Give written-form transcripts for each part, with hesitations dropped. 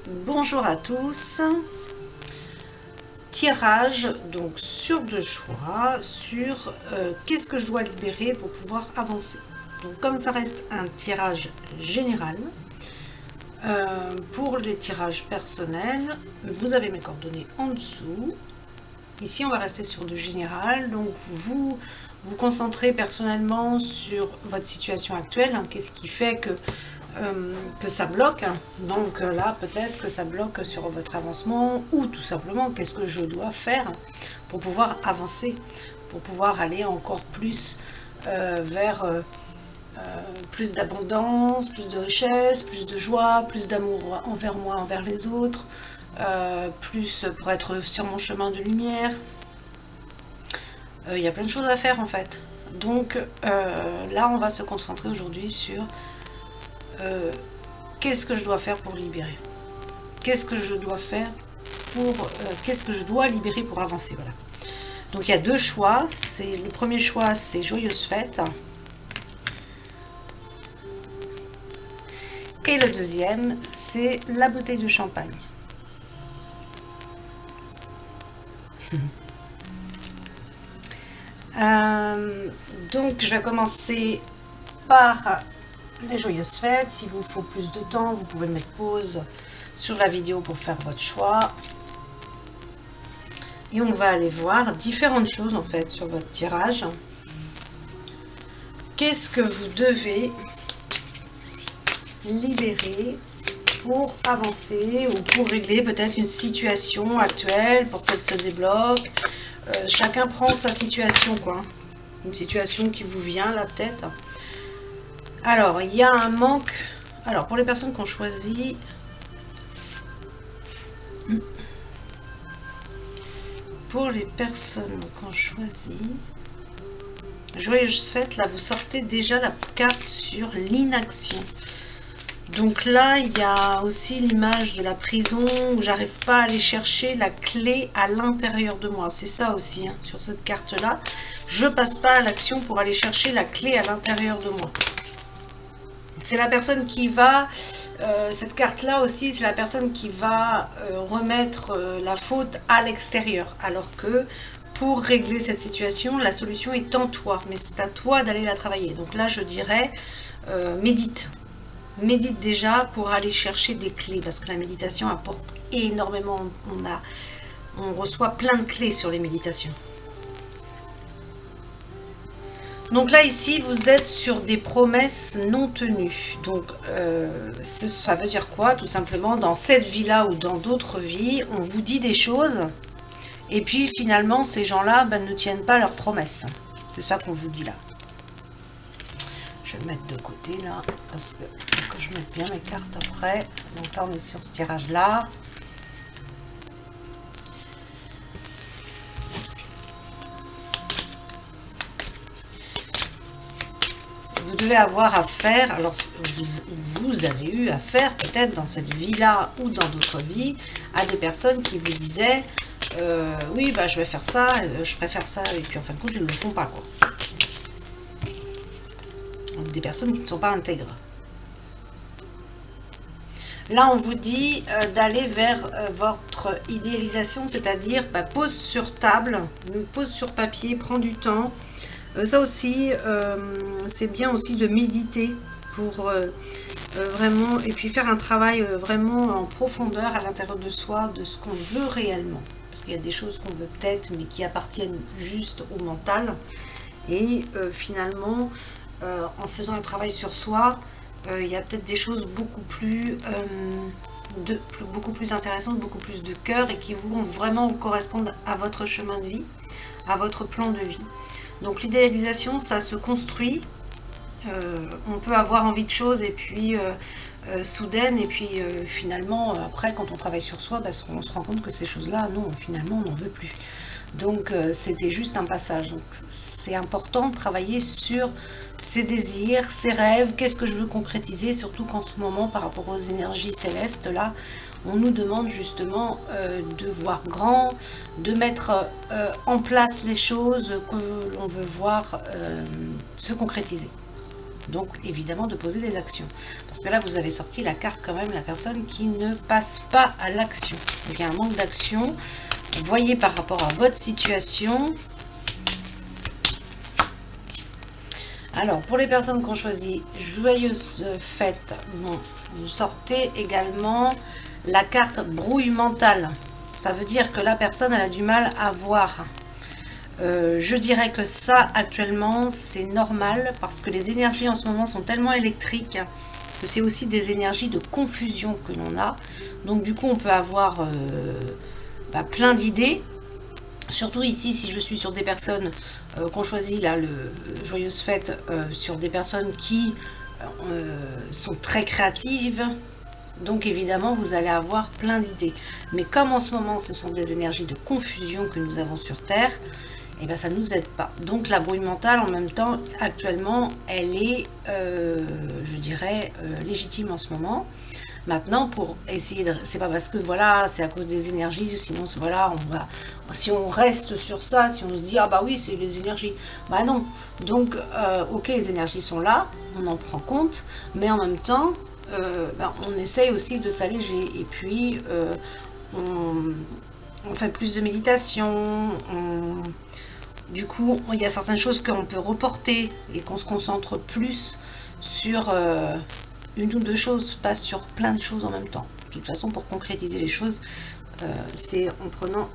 Bonjour à tous. Tirage donc sur deux choix sur qu'est-ce que je dois libérer pour pouvoir avancer. Donc comme ça reste un tirage général, pour les tirages personnels, vous avez mes coordonnées en dessous. Ici on va rester sur du général, donc vous vous concentrez personnellement sur votre situation actuelle, hein, qu'est-ce qui fait que ça bloque. Donc là peut-être que ça bloque sur votre avancement, ou tout simplement qu'est-ce que je dois faire pour pouvoir avancer, pour pouvoir aller encore plus vers plus d'abondance, plus de richesse, plus de joie, plus d'amour envers moi, envers les autres, plus pour être sur mon chemin de lumière. Il y a plein de choses à faire en fait. Donc là on va se concentrer aujourd'hui sur qu'est-ce que je dois faire pour libérer, qu'est-ce que je dois faire pour qu'est-ce que je dois libérer pour avancer. Voilà, donc il y a deux choix. C'est le premier choix, c'est joyeuse fête, et le deuxième c'est la bouteille de champagne. Donc je vais commencer par les joyeuses fêtes. S'il vous faut plus de temps, vous pouvez mettre pause sur la vidéo pour faire votre choix. Et on va aller voir différentes choses en fait sur votre tirage. Qu'est-ce que vous devez libérer pour avancer ou pour régler peut-être une situation actuelle, pour qu'elle se débloque. Chacun prend sa situation, quoi. Une situation qui vous vient là peut-être. Alors, il y a un manque. Alors, pour les personnes qui ont choisi... Pour les personnes qui ont choisi... Joyeuse fête, là, vous sortez déjà la carte sur l'inaction. Donc là, il y a aussi l'image de la prison où j'arrive pas à aller chercher la clé à l'intérieur de moi. C'est ça aussi, hein, sur cette carte-là. Je passe pas à l'action pour aller chercher la clé à l'intérieur de moi. C'est la personne qui va, cette carte-là aussi, c'est la personne qui va remettre la faute à l'extérieur. Alors que pour régler cette situation, la solution est en toi, mais c'est à toi d'aller la travailler. Donc là, je dirais, médite. Médite déjà pour aller chercher des clés, parce que la méditation apporte énormément. On reçoit plein de clés sur les méditations. Donc là, ici, vous êtes sur des promesses non tenues. Donc, ça veut dire quoi? Tout simplement, dans cette vie-là ou dans d'autres vies, on vous dit des choses, et puis finalement, ces gens-là ne tiennent pas leurs promesses. C'est ça qu'on vous dit là. Je vais le mettre de côté là, parce que faut que je mette bien mes cartes après. Donc là, on est sur ce tirage-là. Vous devez avoir affaire, alors vous avez eu affaire peut-être dans cette vie-là ou dans d'autres vies, à des personnes qui vous disaient oui, bah, je vais faire ça, je préfère ça, et puis en fin de compte, ils ne le font pas, quoi. Des personnes qui ne sont pas intègres. Là, on vous dit d'aller vers votre idéalisation, c'est-à-dire pose sur table, pose sur papier, prends du temps. Ça aussi, c'est bien aussi de méditer pour vraiment, et puis faire un travail vraiment en profondeur à l'intérieur de soi, de ce qu'on veut réellement. Parce qu'il y a des choses qu'on veut peut-être, mais qui appartiennent juste au mental. Et finalement, en faisant un travail sur soi, il y a peut-être des choses beaucoup plus intéressantes, beaucoup plus de cœur, et qui vont vraiment vous correspondre à votre chemin de vie, à votre plan de vie. Donc l'idéalisation, ça se construit. On peut avoir envie de choses et puis soudaines, et puis finalement après quand on travaille sur soi, on se rend compte que ces choses-là, non, finalement on n'en veut plus. Donc c'était juste un passage. Donc c'est important de travailler sur ses désirs, ses rêves, qu'est-ce que je veux concrétiser, surtout qu'en ce moment par rapport aux énergies célestes là, on nous demande justement de voir grand, de mettre en place les choses que l'on veut voir se concrétiser. Donc évidemment de poser des actions. Parce que là vous avez sorti la carte quand même, la personne qui ne passe pas à l'action. Donc il y a un manque d'action. Voyez par rapport à votre situation. Alors pour les personnes qui ont choisi joyeuse fête, bon, vous sortez également la carte brouille mentale. Ça veut dire que la personne elle a du mal à voir. Je dirais que ça actuellement c'est normal parce que les énergies en ce moment sont tellement électriques que c'est aussi des énergies de confusion que l'on a. Donc du coup on peut avoir plein d'idées. Surtout ici si je suis sur des personnes qui ont choisi là le joyeuse fête, sur des personnes qui sont très créatives. Donc évidemment vous allez avoir plein d'idées. Mais comme en ce moment ce sont des énergies de confusion que nous avons sur Terre, et bien ça ne nous aide pas. Donc la brouille mentale en même temps actuellement elle est je dirais légitime en ce moment. Maintenant pour essayer de... c'est pas parce que voilà c'est à cause des énergies, sinon voilà on va... si on reste sur ça, si on se dit ah bah oui c'est les énergies, bah non. Donc ok les énergies sont là, on en prend compte, mais en même temps on essaye aussi de s'alléger et puis on fait plus de méditation, du coup il y a certaines choses qu'on peut reporter et qu'on se concentre plus sur une ou deux choses, pas sur plein de choses en même temps. De toute façon pour concrétiser les choses c'est en prenant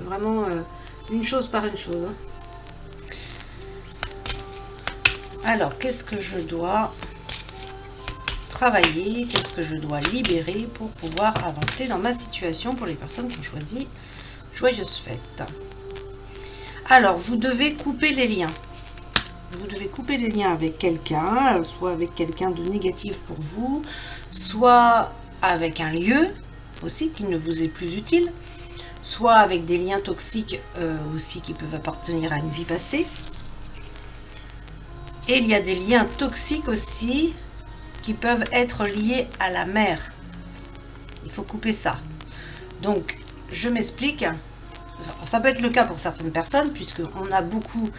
vraiment une chose par une chose. Alors qu'est-ce que je dois travailler, qu'est-ce que je dois libérer pour pouvoir avancer dans ma situation pour les personnes qui ont choisi joyeuse fête. Alors vous devez couper les liens. Vous devez couper les liens avec quelqu'un, soit avec quelqu'un de négatif pour vous, soit avec un lieu aussi qui ne vous est plus utile, soit avec des liens toxiques aussi qui peuvent appartenir à une vie passée. Et il y a des liens toxiques aussi qui peuvent être liés à la mère. Il faut couper ça. Donc, je m'explique. Ça peut être le cas pour certaines personnes, puisqu'on a beaucoup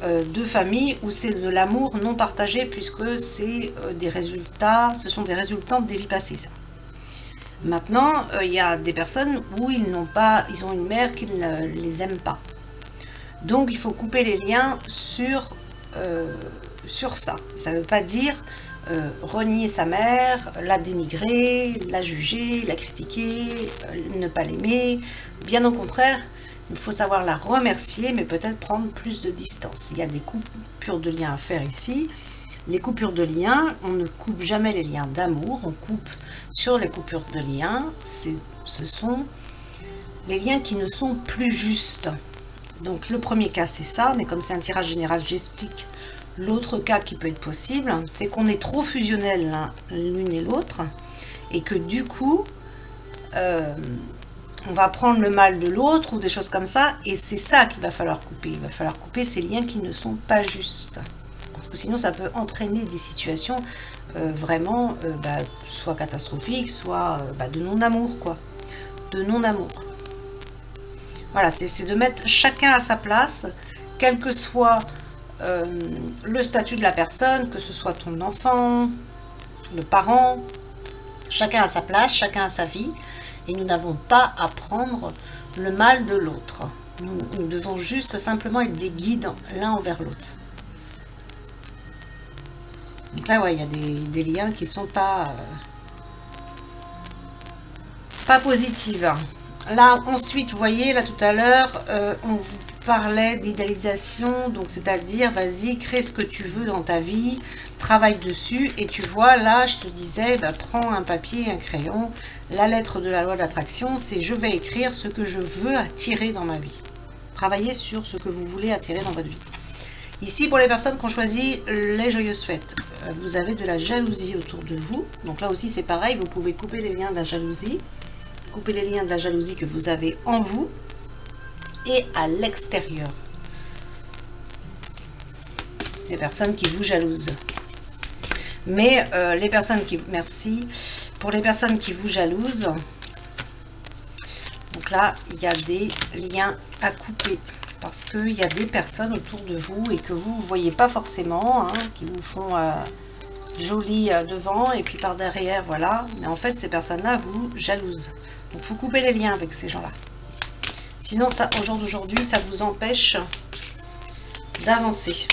de familles où c'est de l'amour non partagé, puisque c'est des résultats, ce sont des résultats des vies passées, ça. Maintenant, il y a des personnes où ils ont une mère qui ne les aime pas. Donc, il faut couper les liens sur ça. Ça ne veut pas dire renier sa mère, la dénigrer, la juger, la critiquer, ne pas l'aimer. Bien au contraire, il faut savoir la remercier, mais peut-être prendre plus de distance. Il y a des coupures de liens à faire ici. Les coupures de liens, on ne coupe jamais les liens d'amour, on coupe sur les coupures de liens. Ce sont les liens qui ne sont plus justes. Donc le premier cas c'est ça, mais comme c'est un tirage général, j'explique. L'autre cas qui peut être possible, c'est qu'on est trop fusionnels l'une et l'autre, et que du coup, on va prendre le mal de l'autre ou des choses comme ça, et c'est ça qu'il va falloir couper. Il va falloir couper ces liens qui ne sont pas justes, parce que sinon ça peut entraîner des situations vraiment soit catastrophiques, soit de non-amour, quoi. De non-amour. Voilà, c'est de mettre chacun à sa place, quel que soit le statut de la personne, que ce soit ton enfant, le parent, chacun à sa place, chacun à sa vie, et nous n'avons pas à prendre le mal de l'autre. Nous devons juste simplement être des guides l'un envers l'autre. Donc là, ouais, il y a des liens qui sont pas positifs. Là, ensuite, vous voyez, là tout à l'heure, on vous parlait d'idéalisation, donc c'est-à-dire, vas-y, crée ce que tu veux dans ta vie, travaille dessus, et tu vois, là, je te disais, prends un papier, un crayon, la lettre de la loi d'attraction, c'est je vais écrire ce que je veux attirer dans ma vie. Travaillez sur ce que vous voulez attirer dans votre vie. Ici, pour les personnes qui ont choisi les joyeuses fêtes, vous avez de la jalousie autour de vous, donc là aussi c'est pareil, vous pouvez couper les liens de la jalousie, couper les liens de la jalousie que vous avez en vous et à l'extérieur. Des personnes qui vous jalousent. Mais les personnes qui... Merci. Pour les personnes qui vous jalousent, donc là, il y a des liens à couper. Parce qu'il y a des personnes autour de vous et que vous ne voyez pas forcément, hein, qui vous font joli devant et puis par derrière, voilà. Mais en fait, ces personnes-là vous jalousent. Donc, vous coupez les liens avec ces gens-là. Sinon, ça, au jour d'aujourd'hui, ça vous empêche d'avancer.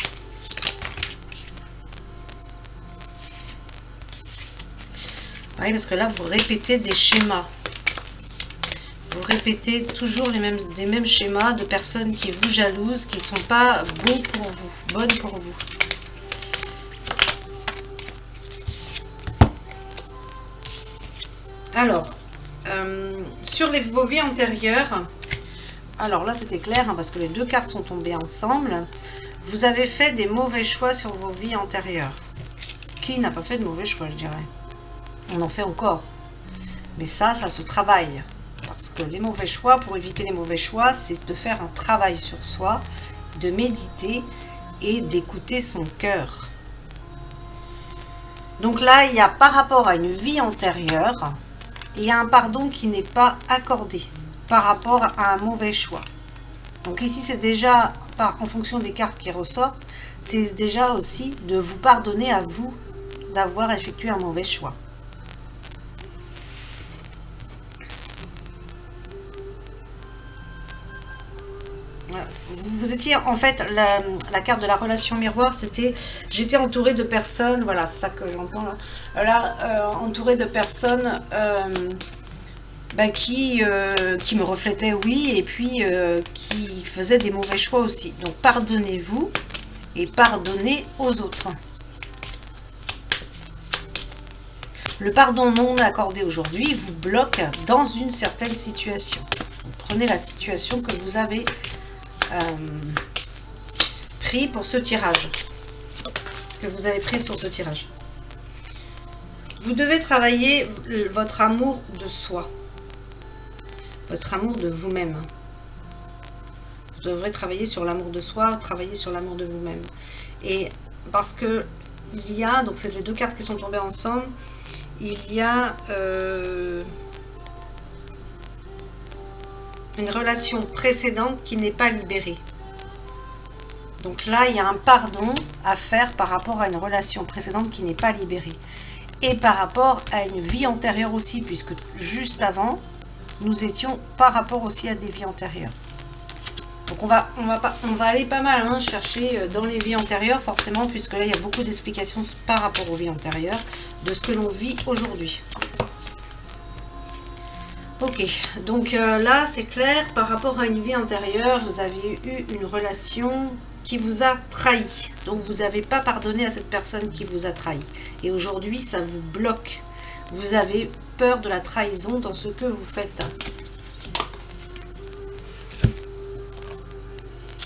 Oui, parce que là, vous répétez des schémas. Vous répétez toujours des mêmes schémas de personnes qui vous jalousent, qui ne sont pas bons pour vous, bonnes pour vous. Alors, sur vos vies antérieures, alors là c'était clair, hein, parce que les deux cartes sont tombées ensemble. Vous avez fait des mauvais choix sur vos vies antérieures. Qui n'a pas fait de mauvais choix, je dirais. On en fait encore. Mais ça se travaille. Parce que les mauvais choix, pour éviter les mauvais choix, c'est de faire un travail sur soi, de méditer et d'écouter son cœur. Donc là, il y a par rapport à une vie antérieure, il y a un pardon qui n'est pas accordé par rapport à un mauvais choix. Donc ici, c'est déjà, en fonction des cartes qui ressortent, c'est déjà aussi de vous pardonner à vous d'avoir effectué un mauvais choix. Vous étiez, en fait, la carte de la relation miroir, c'était, j'étais entourée de personnes, voilà, c'est ça que j'entends là, entourée de personnes qui me reflétaient, oui, et puis qui faisaient des mauvais choix aussi. Donc, pardonnez-vous et pardonnez aux autres. Le pardon non accordé aujourd'hui vous bloque dans une certaine situation. Donc, prenez la situation que vous avez pris pour ce tirage, que vous avez prise pour ce tirage. Vous devez travailler votre amour de soi, votre amour de vous-même. Vous devrez travailler sur l'amour de soi, travailler sur l'amour de vous-même. Et parce que il y a, donc c'est les deux cartes qui sont tombées ensemble, il y a une relation précédente qui n'est pas libérée. Donc là, il y a un pardon à faire par rapport à une relation précédente qui n'est pas libérée. Et par rapport à une vie antérieure aussi, puisque juste avant, nous étions par rapport aussi à des vies antérieures. Donc on va aller pas mal hein, chercher dans les vies antérieures, forcément, puisque là, il y a beaucoup d'explications par rapport aux vies antérieures, de ce que l'on vit aujourd'hui. Ok, donc là c'est clair, par rapport à une vie antérieure, vous avez eu une relation qui vous a trahi. Donc vous n'avez pas pardonné à cette personne qui vous a trahi. Et aujourd'hui ça vous bloque. Vous avez peur de la trahison dans ce que vous faites.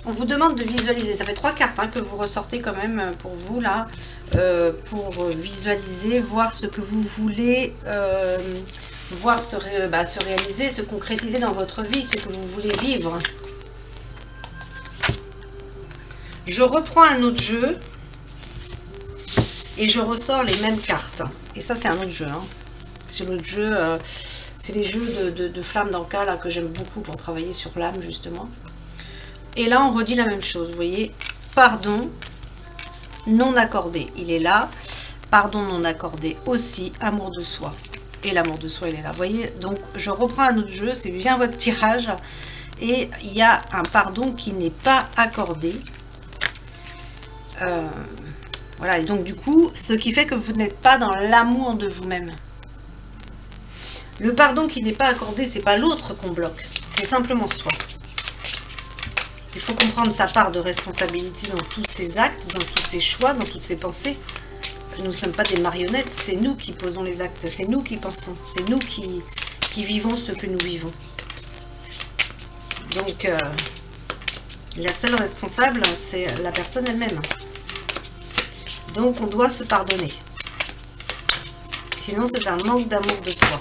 On vous demande de visualiser. Ça fait 3 cartes hein, que vous ressortez quand même pour vous là. Pour visualiser, voir ce que vous voulez... voir se réaliser, se concrétiser dans votre vie, ce que vous voulez vivre. Je reprends un autre jeu et je ressors les mêmes cartes. Et ça, c'est un autre jeu. Hein. C'est l'autre jeu, c'est les jeux de flammes d'Anka là que j'aime beaucoup pour travailler sur l'âme justement. Et là, on redit la même chose. Vous voyez, pardon non accordé. Il est là. Pardon non accordé aussi. Amour de soi. Et l'amour de soi, il est là. Vous voyez, donc je reprends un autre jeu, c'est bien votre tirage. Et il y a un pardon qui n'est pas accordé. Voilà, et donc du coup, ce qui fait que vous n'êtes pas dans l'amour de vous-même. Le pardon qui n'est pas accordé, c'est pas l'autre qu'on bloque, c'est simplement soi. Il faut comprendre sa part de responsabilité dans tous ses actes, dans tous ses choix, dans toutes ses pensées. Nous ne sommes pas des marionnettes, c'est nous qui posons les actes, c'est nous qui pensons, c'est nous qui vivons ce que nous vivons. Donc, la seule responsable, c'est la personne elle-même. Donc, on doit se pardonner. Sinon, c'est un manque d'amour de soi.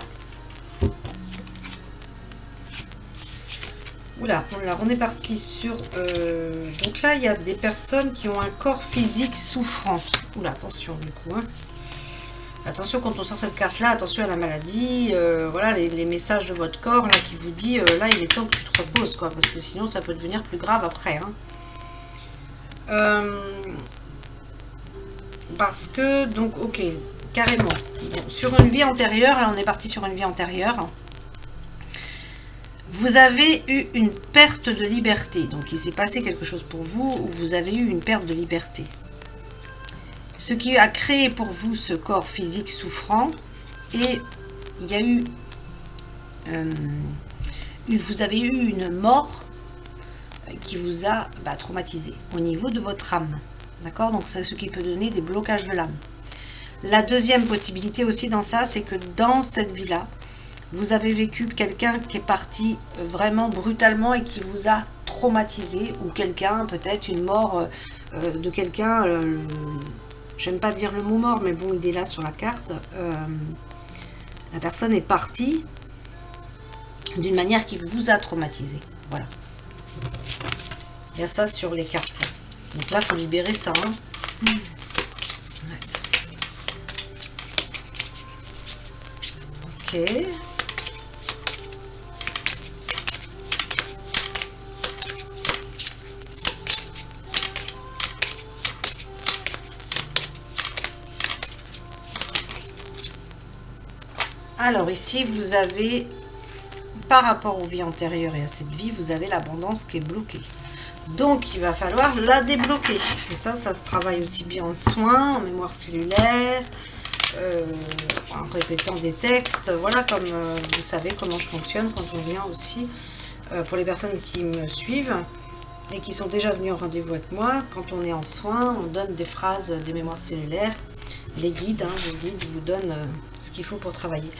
Oula, alors on est parti sur... donc là, il y a des personnes qui ont un corps physique souffrant. Oula, attention du coup. Hein. Attention, quand on sort cette carte-là, attention à la maladie, voilà, les messages de votre corps, là, qui vous dit, là, il est temps que tu te reposes, quoi, parce que sinon, ça peut devenir plus grave après, hein. Parce que, donc, ok, carrément. Donc, sur une vie antérieure, là, on est parti sur une vie antérieure. Vous avez eu une perte de liberté. Donc, il s'est passé quelque chose pour vous où vous avez eu une perte de liberté. Ce qui a créé pour vous ce corps physique souffrant. Et il y a eu... vous avez eu une mort qui vous a traumatisé au niveau de votre âme. D'accord? Donc, c'est ce qui peut donner des blocages de l'âme. La deuxième possibilité aussi dans ça, c'est que dans cette vie-là, vous avez vécu quelqu'un qui est parti vraiment brutalement et qui vous a traumatisé, ou quelqu'un, peut-être une mort de quelqu'un, j'aime pas dire le mot mort, mais bon, il est là sur la carte. La personne est partie d'une manière qui vous a traumatisé. Voilà. Il y a ça sur les cartes. Donc là, il faut libérer ça. Hein. Ouais. Ok. Alors ici, vous avez, par rapport aux vies antérieures et à cette vie, vous avez l'abondance qui est bloquée. Donc, il va falloir la débloquer. Et ça se travaille aussi bien en soins, en mémoire cellulaire, en répétant des textes. Voilà, comme vous savez comment je fonctionne quand on vient aussi. Pour les personnes qui me suivent et qui sont déjà venues en rendez-vous avec moi, quand on est en soins, on donne des phrases, des mémoires cellulaires. Les guides, les guides vous donnent ce qu'il faut pour travailler.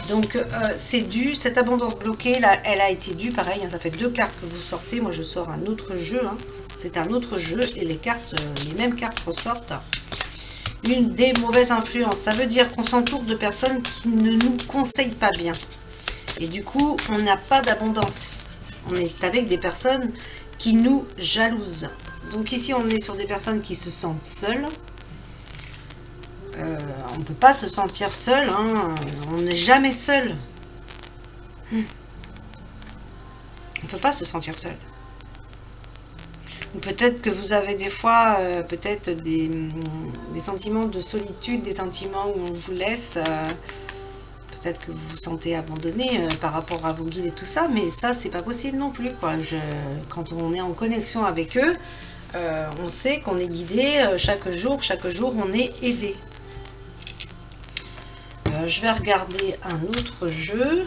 Donc, c'est dû, cette abondance bloquée, là, elle a été due, pareil, hein, ça fait 2 cartes que vous sortez. Moi, je sors un autre jeu, hein. C'est un autre jeu, et les cartes, les mêmes cartes ressortent. Une des mauvaises influences, ça veut dire qu'on s'entoure de personnes qui ne nous conseillent pas bien. Et du coup, on n'a pas d'abondance. On est avec des personnes qui nous jalousent. Donc ici, on est sur des personnes qui se sentent seules. On ne peut pas se sentir seul, hein. On n'est jamais seul. On ne peut pas se sentir seul. Ou peut-être que vous avez des fois peut-être des sentiments de solitude, des sentiments où on vous laisse. Peut-être que vous vous sentez abandonné par rapport à vos guides et tout ça, mais ça, c'est pas possible non plus, quoi. Quand on est en connexion avec eux, on sait qu'on est guidé chaque jour, on est aidé. Je vais regarder un autre jeu.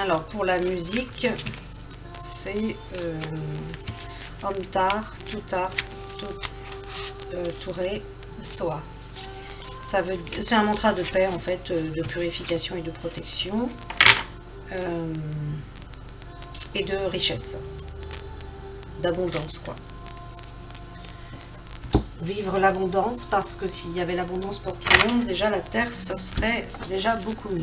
Alors, pour la musique, c'est Omtar, Toutar, Touré, Soa. C'est un mantra de paix, en fait, de purification et de protection. Et de richesse. D'abondance, quoi. Vivre l'abondance, parce que s'il y avait l'abondance pour tout le monde, déjà la terre, ce serait déjà beaucoup mieux.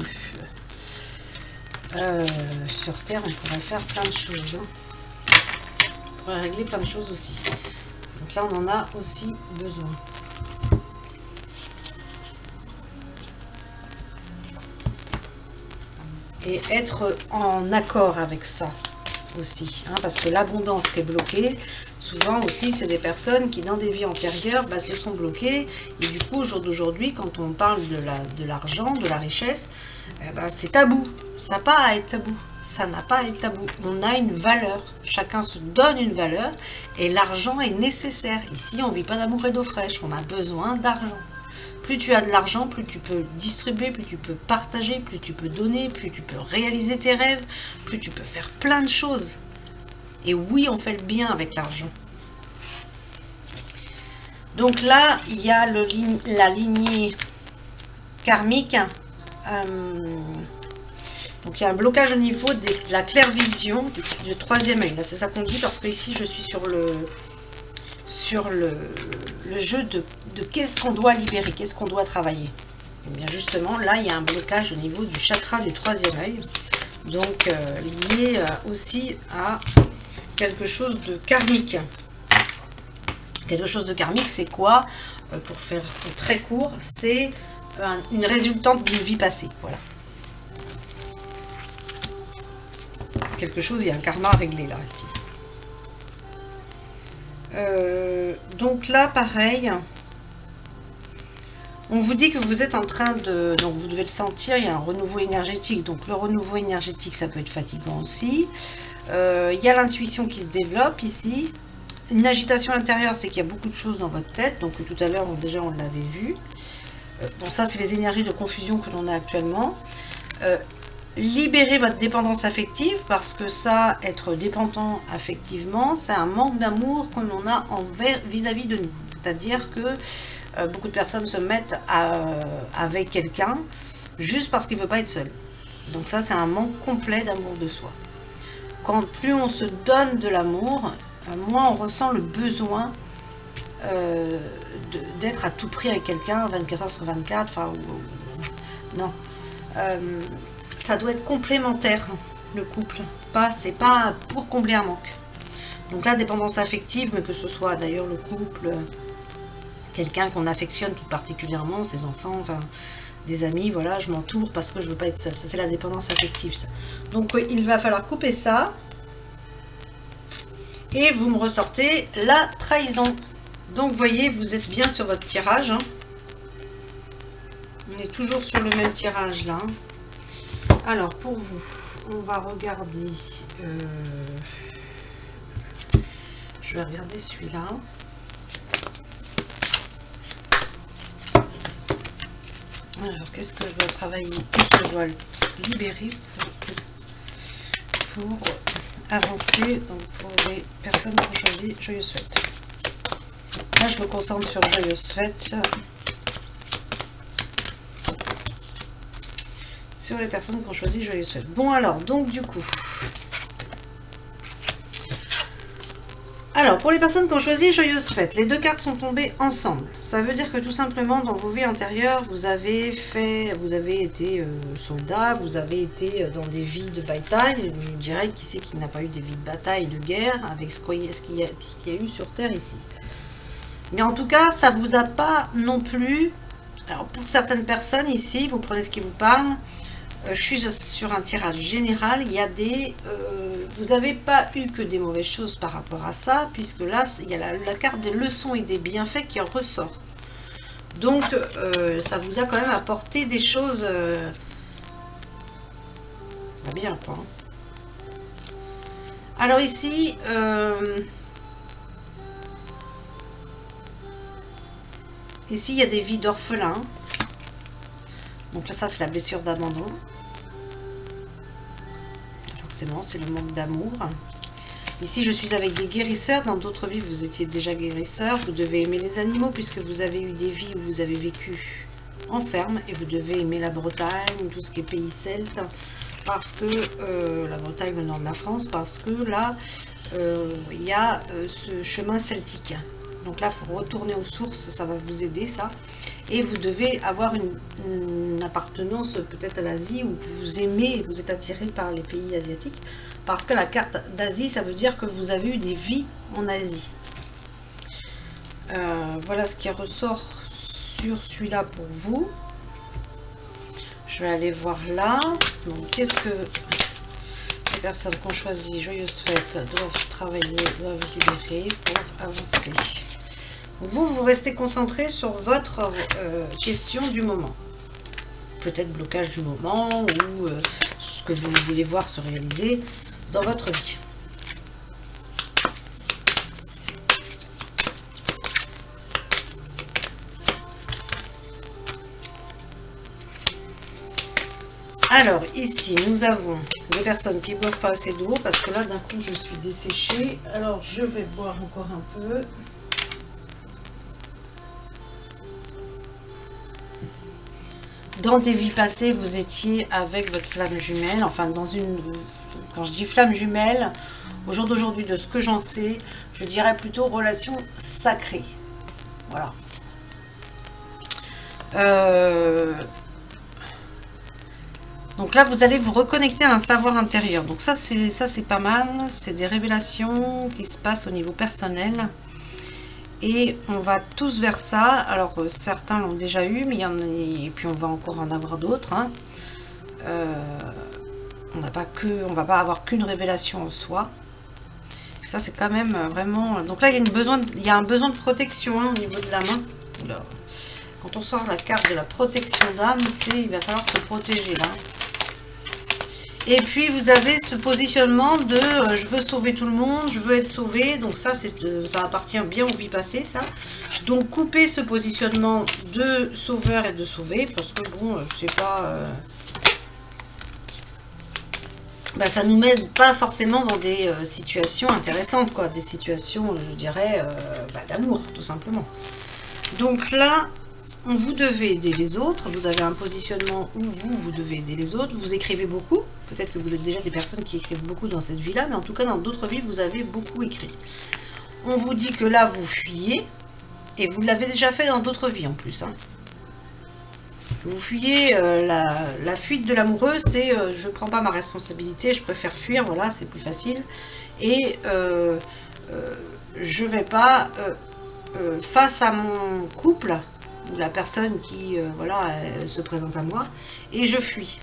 Sur terre, on pourrait faire plein de choses. Hein. On pourrait régler plein de choses aussi. Donc là, on en a aussi besoin. Et être en accord avec ça aussi. Hein, parce que l'abondance qui est bloquée, souvent aussi, c'est des personnes qui, dans des vies antérieures, se sont bloquées. Et du coup, au jour d'aujourd'hui, quand on parle de l'argent, de la richesse, c'est tabou. Ça n'a pas à être tabou. Ça n'a pas à être tabou. On a une valeur. Chacun se donne une valeur. Et l'argent est nécessaire. Ici, on ne vit pas d'amour et d'eau fraîche. On a besoin d'argent. Plus tu as de l'argent, plus tu peux distribuer, plus tu peux partager, plus tu peux donner, plus tu peux réaliser tes rêves, plus tu peux faire plein de choses. Et oui, on fait le bien avec l'argent. Donc là, il y a la lignée karmique. Donc il y a un blocage au niveau de la clairvision, du troisième œil. Là, c'est ça qu'on dit, parce que ici, je suis sur le jeu de qu'est-ce qu'on doit libérer, qu'est-ce qu'on doit travailler. Et bien justement, là, il y a un blocage au niveau du chakra du troisième œil. Donc, lié aussi à quelque chose de karmique. Quelque chose de karmique, c'est quoi? Pour faire très court, c'est une résultante d'une vie passée. Voilà. Quelque chose, il y a un karma à régler là, ici. Donc là, pareil, on vous dit que vous êtes en train de... Donc vous devez le sentir, il y a un renouveau énergétique. Donc le renouveau énergétique, ça peut être fatigant aussi. Il y a l'intuition qui se développe ici. Une agitation intérieure, c'est qu'il y a beaucoup de choses dans votre tête. Donc tout à l'heure, déjà, on l'avait vu. Bon, ça, c'est les énergies de confusion que l'on a actuellement. Libérez votre dépendance affective, parce que ça, être dépendant affectivement, c'est un manque d'amour que l'on a vis-à-vis de nous. C'est-à-dire que beaucoup de personnes se mettent avec quelqu'un juste parce qu'il ne veut pas être seul. Donc ça, c'est un manque complet d'amour de soi. Quand plus on se donne de l'amour, moins on ressent le besoin d'être à tout prix avec quelqu'un 24 heures sur 24. Enfin, non. Ça doit être complémentaire, le couple. C'est pas pour combler un manque. Donc la dépendance affective, mais que ce soit d'ailleurs le couple, quelqu'un qu'on affectionne tout particulièrement, ses enfants, enfin des amis, voilà, je m'entoure parce que je veux pas être seule. Ça, c'est la dépendance affective, ça. Donc il va falloir couper ça. Et vous me ressortez la trahison. Donc vous voyez, vous êtes bien sur votre tirage. Hein. On est toujours sur le même tirage là. Alors pour vous, on va regarder. Je vais regarder celui-là. Alors qu'est-ce que je dois travailler? Qu'est-ce que je dois libérer pour avancer, donc pour les personnes qui ont choisi Joyeuses Fêtes. Là, je me concentre sur Joyeuses Fêtes. Sur les personnes qui ont choisi Joyeuses Fêtes. Bon, alors, donc, du coup. Alors, pour les personnes qui ont choisi Joyeuses Fêtes, les deux cartes sont tombées ensemble. Ça veut dire que tout simplement, dans vos vies antérieures, vous avez été soldat, vous avez été dans des vies de bataille. Je vous dirais, qui c'est qui n'a pas eu des vies de bataille, de guerre, avec tout ce qu'il y a eu sur Terre ici. Mais en tout cas, ça vous a pas non plus... Alors, pour certaines personnes ici, vous prenez ce qui vous parle. Je suis sur un tirage général. Il y a des... vous n'avez pas eu que des mauvaises choses par rapport à ça, puisque là, il y a la carte des leçons et des bienfaits qui en ressort. Donc, ça vous a quand même apporté des choses bien, quoi. Alors ici, ici, il y a des vies d'orphelins. Donc là, ça, c'est la blessure d'abandon. Forcément, c'est le manque d'amour. Ici, je suis avec des guérisseurs. Dans d'autres vies, vous étiez déjà guérisseurs. Vous devez aimer les animaux puisque vous avez eu des vies où vous avez vécu en ferme. Et vous devez aimer la Bretagne, tout ce qui est pays celte. Parce que, la Bretagne, le nord de la France, parce que là, il y a ce chemin celtique. Donc là, il faut retourner aux sources. Ça va vous aider, ça. Et vous devez avoir une appartenance peut-être à l'Asie où vous aimez, vous êtes attiré par les pays asiatiques. Parce que la carte d'Asie, ça veut dire que vous avez eu des vies en Asie. Voilà ce qui ressort sur celui-là pour vous. Je vais aller voir là. Donc, qu'est-ce que les personnes qui ont choisi Joyeuses Fêtes doivent travailler, doivent libérer pour avancer? Vous restez concentré sur votre question du moment. Peut-être blocage du moment ou ce que vous voulez voir se réaliser dans votre vie. Alors, ici, nous avons des personnes qui ne boivent pas assez d'eau parce que là, d'un coup, je suis desséchée. Alors, je vais boire encore un peu. Dans des vies passées, vous étiez avec votre flamme jumelle. Enfin, dans une... Quand je dis flamme jumelle, au jour d'aujourd'hui, de ce que j'en sais, je dirais plutôt relation sacrée. Voilà. Donc là, vous allez vous reconnecter à un savoir intérieur. Donc ça, c'est pas mal. C'est des révélations qui se passent au niveau personnel. Et on va tous vers ça. Alors certains l'ont déjà eu, mais il y en a, et puis on va encore en avoir d'autres. Hein. On va pas avoir qu'une révélation en soi. Ça c'est quand même vraiment. Donc là il y a un besoin de protection hein, au niveau de la main. Alors, quand on sort la carte de la protection d'âme, il va falloir se protéger là. Et puis vous avez ce positionnement de je veux sauver tout le monde, je veux être sauvé. Donc ça, ça appartient bien aux vies passées, ça. Donc coupez ce positionnement de sauveur et de sauvé, parce que bon, c'est pas... ça nous met pas forcément dans des situations intéressantes, quoi. Des situations, je dirais, d'amour, tout simplement. Donc là... vous devez aider les autres, vous avez un positionnement où vous devez aider les autres, vous écrivez beaucoup, peut-être que vous êtes déjà des personnes qui écrivent beaucoup dans cette vie-là, mais en tout cas dans d'autres vies, vous avez beaucoup écrit. On vous dit que là, vous fuyez, et vous l'avez déjà fait dans d'autres vies en plus. Hein. Vous fuyez, la fuite de l'amoureux, c'est je prends pas ma responsabilité, je préfère fuir, voilà, c'est plus facile, et je vais pas, face à mon couple, ou la personne qui se présente à moi, et je fuis.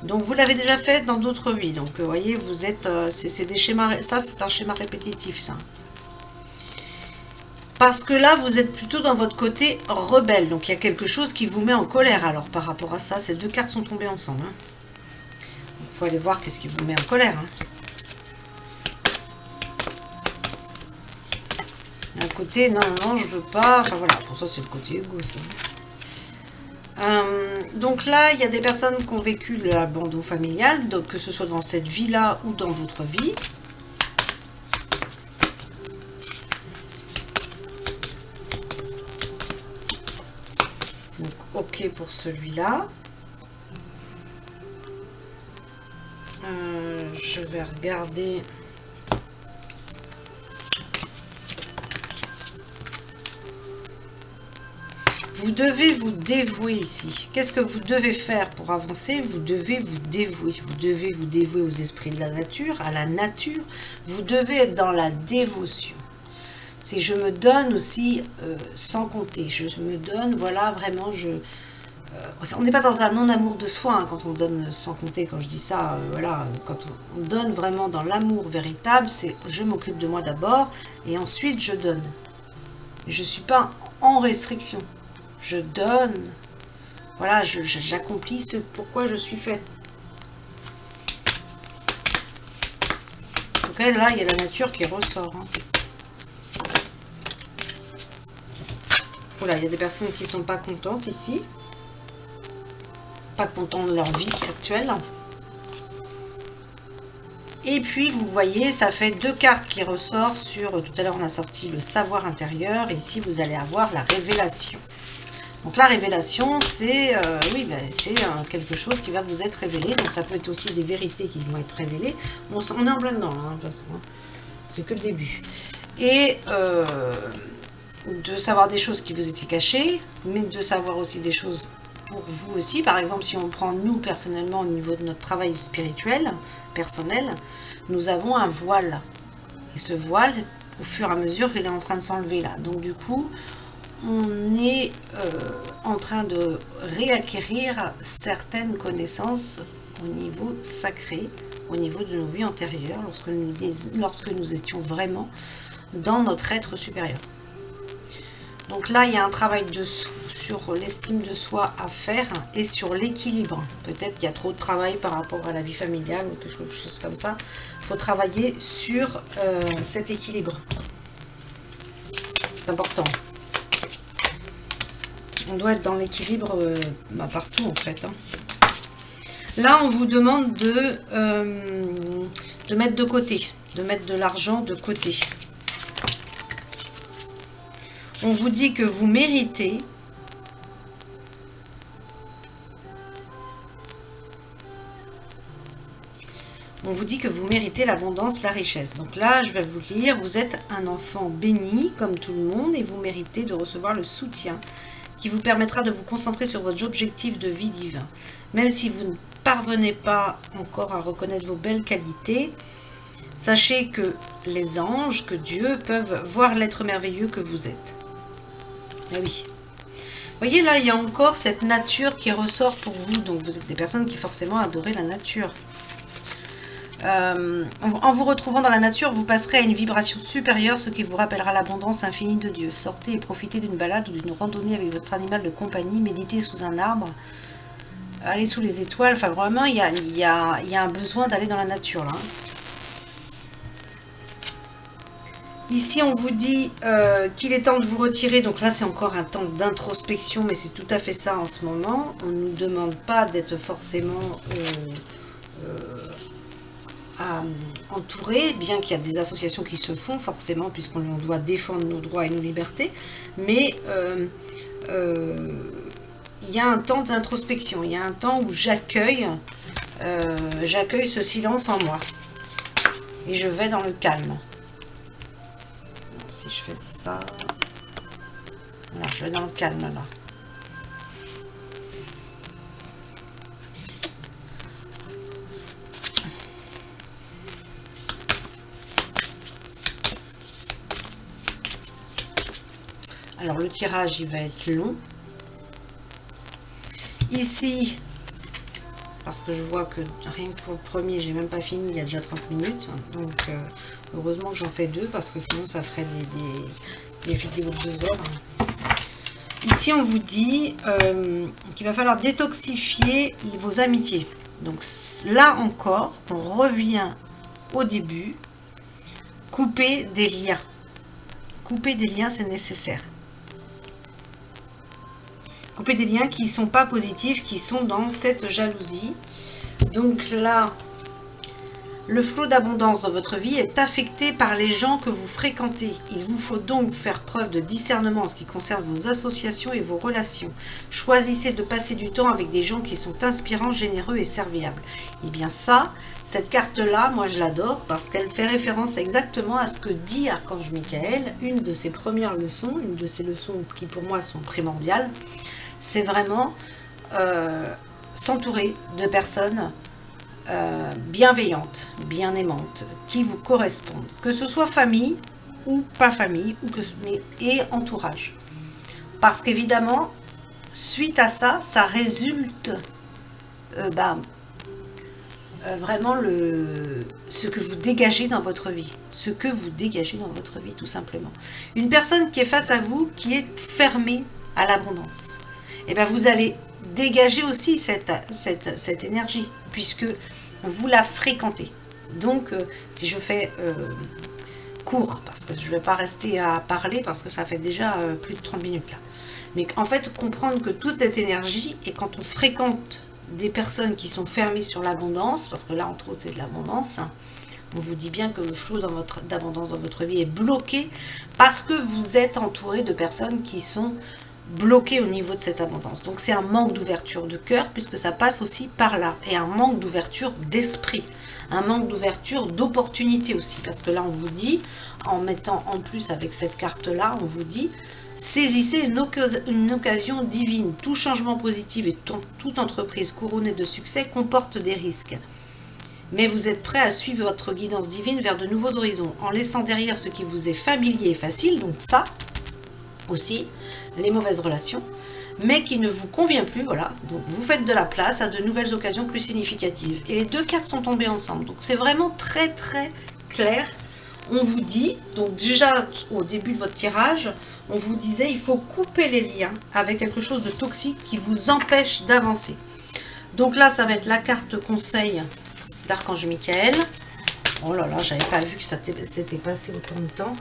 Donc vous l'avez déjà fait dans d'autres vies. Donc vous voyez, vous êtes c'est des schémas, ça c'est un schéma répétitif ça. Parce que là vous êtes plutôt dans votre côté rebelle. Donc il y a quelque chose qui vous met en colère alors par rapport à ça. Ces deux cartes sont tombées ensemble. Hein. Il faut aller voir qu'est-ce qui vous met en colère. Hein. Un côté, non, je veux pas. Enfin voilà, pour ça c'est le côté égoïste. Donc là, il y a des personnes qui ont vécu l'abandon familial, donc que ce soit dans cette vie-là ou dans d'autres vies. Donc ok pour celui-là. Je vais regarder... Vous devez vous dévouer ici. Qu'est-ce que vous devez faire pour avancer? Vous devez vous dévouer. Vous devez vous dévouer aux esprits de la nature, à la nature. Vous devez être dans la dévotion. Si je me donne aussi sans compter. Je me donne, voilà, vraiment, on n'est pas dans un non-amour de soi hein, quand on donne sans compter. Quand je dis ça, voilà, quand on donne vraiment dans l'amour véritable, c'est je m'occupe de moi d'abord et ensuite je donne. Je ne suis pas en restriction. Je donne, voilà, j'accomplis ce pourquoi je suis fait. Donc là, il y a la nature qui ressort. Hein. Voilà, il y a des personnes qui ne sont pas contentes ici. Pas contentes de leur vie actuelle. Et puis, vous voyez, ça fait deux cartes qui ressortent sur... Tout à l'heure, on a sorti le savoir intérieur. Et ici, vous allez avoir la révélation. Donc la révélation, c'est quelque chose qui va vous être révélé. Donc ça peut être aussi des vérités qui vont être révélées. On est en plein dedans, hein, de toute façon. Hein. C'est que le début. Et de savoir des choses qui vous étaient cachées, mais de savoir aussi des choses pour vous aussi. Par exemple, si on prend nous personnellement au niveau de notre travail spirituel, personnel, nous avons un voile. Et ce voile, au fur et à mesure, il est en train de s'enlever là. Donc du coup... on est en train de réacquérir certaines connaissances au niveau sacré, au niveau de nos vies antérieures, lorsque nous étions vraiment dans notre être supérieur. Donc là, il y a un travail sur l'estime de soi à faire et sur l'équilibre. Peut-être qu'il y a trop de travail par rapport à la vie familiale ou quelque chose comme ça. Il faut travailler sur cet équilibre. C'est important. On doit être dans l'équilibre partout en fait. Hein. Là, on vous demande de mettre de côté, de mettre de l'argent de côté. On vous dit que vous méritez. On vous dit que vous méritez l'abondance, la richesse. Donc là, je vais vous lire. Vous êtes un enfant béni comme tout le monde et vous méritez de recevoir le soutien qui vous permettra de vous concentrer sur votre objectif de vie divin. Même si vous ne parvenez pas encore à reconnaître vos belles qualités, Sachez que les anges, que Dieu peuvent voir l'être merveilleux que vous êtes. Eh oui. Vous voyez, là, il y a encore cette nature qui ressort pour vous. Donc, vous êtes des personnes qui forcément adorez la nature. En vous retrouvant dans la nature, vous passerez à une vibration supérieure, ce qui vous rappellera l'abondance infinie de Dieu. Sortez et profitez d'une balade ou d'une randonnée avec votre animal de compagnie. Méditez sous un arbre. Allez sous les étoiles. Enfin, vraiment, il y a un besoin d'aller dans la nature, là. Ici, on vous dit qu'il est temps de vous retirer. Donc là, c'est encore un temps d'introspection, mais c'est tout à fait ça en ce moment. On ne nous demande pas d'être forcément entouré, bien qu'il y a des associations qui se font forcément, puisqu'on doit défendre nos droits et nos libertés. Mais il y a un temps d'introspection. Il y a un temps où j'accueille ce silence en moi. Et je vais dans le calme. Si je fais ça, voilà, je vais dans le calme là. Alors le tirage il va être long. Ici, parce que je vois que rien que pour le premier, j'ai même pas fini, il y a déjà 30 minutes. Donc heureusement que j'en fais deux, parce que sinon ça ferait des vidéos de 2 heures. Ici on vous dit qu'il va falloir détoxifier vos amitiés. Donc là encore, on revient au début, couper des liens. Couper des liens, c'est nécessaire. Couper des liens qui ne sont pas positifs, qui sont dans cette jalousie. Donc là, le flot d'abondance dans votre vie est affecté par les gens que vous fréquentez. Il vous faut donc faire preuve de discernement en ce qui concerne vos associations et vos relations. Choisissez de passer du temps avec des gens qui sont inspirants, généreux et serviables. Et bien ça, cette carte-là, moi je l'adore parce qu'elle fait référence exactement à ce que dit Archange Michael, une de ses premières leçons, une de ses leçons qui pour moi sont primordiales. C'est vraiment s'entourer de personnes bienveillantes, bien aimantes, qui vous correspondent. Que ce soit famille ou pas famille, et entourage. Parce qu'évidemment, suite à ça, ça résulte vraiment ce que vous dégagez dans votre vie. Ce que vous dégagez dans votre vie, tout simplement. Une personne qui est face à vous, qui est fermée à l'abondance. Et bien vous allez dégager aussi cette énergie, puisque vous la fréquentez. Donc, si je fais court, parce que je ne vais pas rester à parler, parce que ça fait déjà plus de 30 minutes là. Mais en fait, comprendre que toute cette énergie, et quand on fréquente des personnes qui sont fermées sur l'abondance, parce que là, entre autres, c'est de l'abondance, on vous dit bien que le flot d'abondance dans votre vie est bloqué, parce que vous êtes entouré de personnes qui sont bloqué au niveau de cette abondance. Donc c'est un manque d'ouverture de cœur, puisque ça passe aussi par là, et un manque d'ouverture d'esprit, un manque d'ouverture d'opportunité aussi, parce que là on vous dit, en mettant en plus avec cette carte là, on vous dit saisissez une occasion divine. Tout changement positif et toute entreprise couronnée de succès comporte des risques, mais vous êtes prêt à suivre votre guidance divine vers de nouveaux horizons, en laissant derrière ce qui vous est familier et facile, donc ça aussi, les mauvaises relations, mais qui ne vous convient plus, voilà. Donc vous faites de la place à de nouvelles occasions plus significatives. Et les deux cartes sont tombées ensemble. Donc c'est vraiment très très clair. On vous dit, donc déjà au début de votre tirage, on vous disait il faut couper les liens avec quelque chose de toxique qui vous empêche d'avancer. Donc là, ça va être la carte conseil d'Archange Michael. Oh là là, j'avais pas vu que ça s'était passé autant de temps.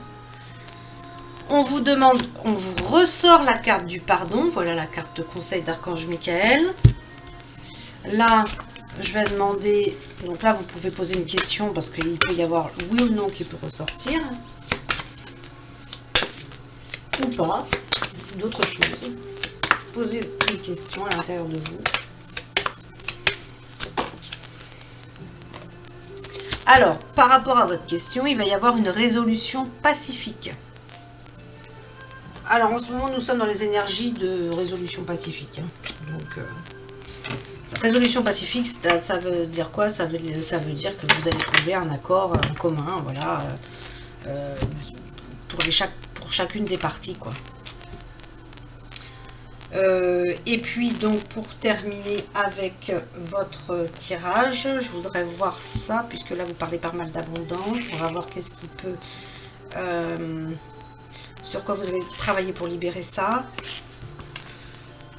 On vous demande, on vous ressort la carte du pardon. Voilà la carte conseil d'Archange Michael. Là, je vais demander, donc là vous pouvez poser une question parce qu'il peut y avoir oui ou non qui peut ressortir. Ou pas, d'autres choses. Posez une question à l'intérieur de vous. Alors, par rapport à votre question, il va y avoir une résolution pacifique. Alors, en ce moment, nous sommes dans les énergies de résolution pacifique. Donc, Résolution pacifique, ça veut dire quoi? Ça veut dire que vous allez trouver un accord en commun, voilà, pour chacune des parties, quoi. Et puis donc pour terminer avec votre tirage, je voudrais voir ça, puisque là vous parlez pas mal d'abondance. On va voir qu'est-ce qui peut, sur quoi vous allez travailler pour libérer ça.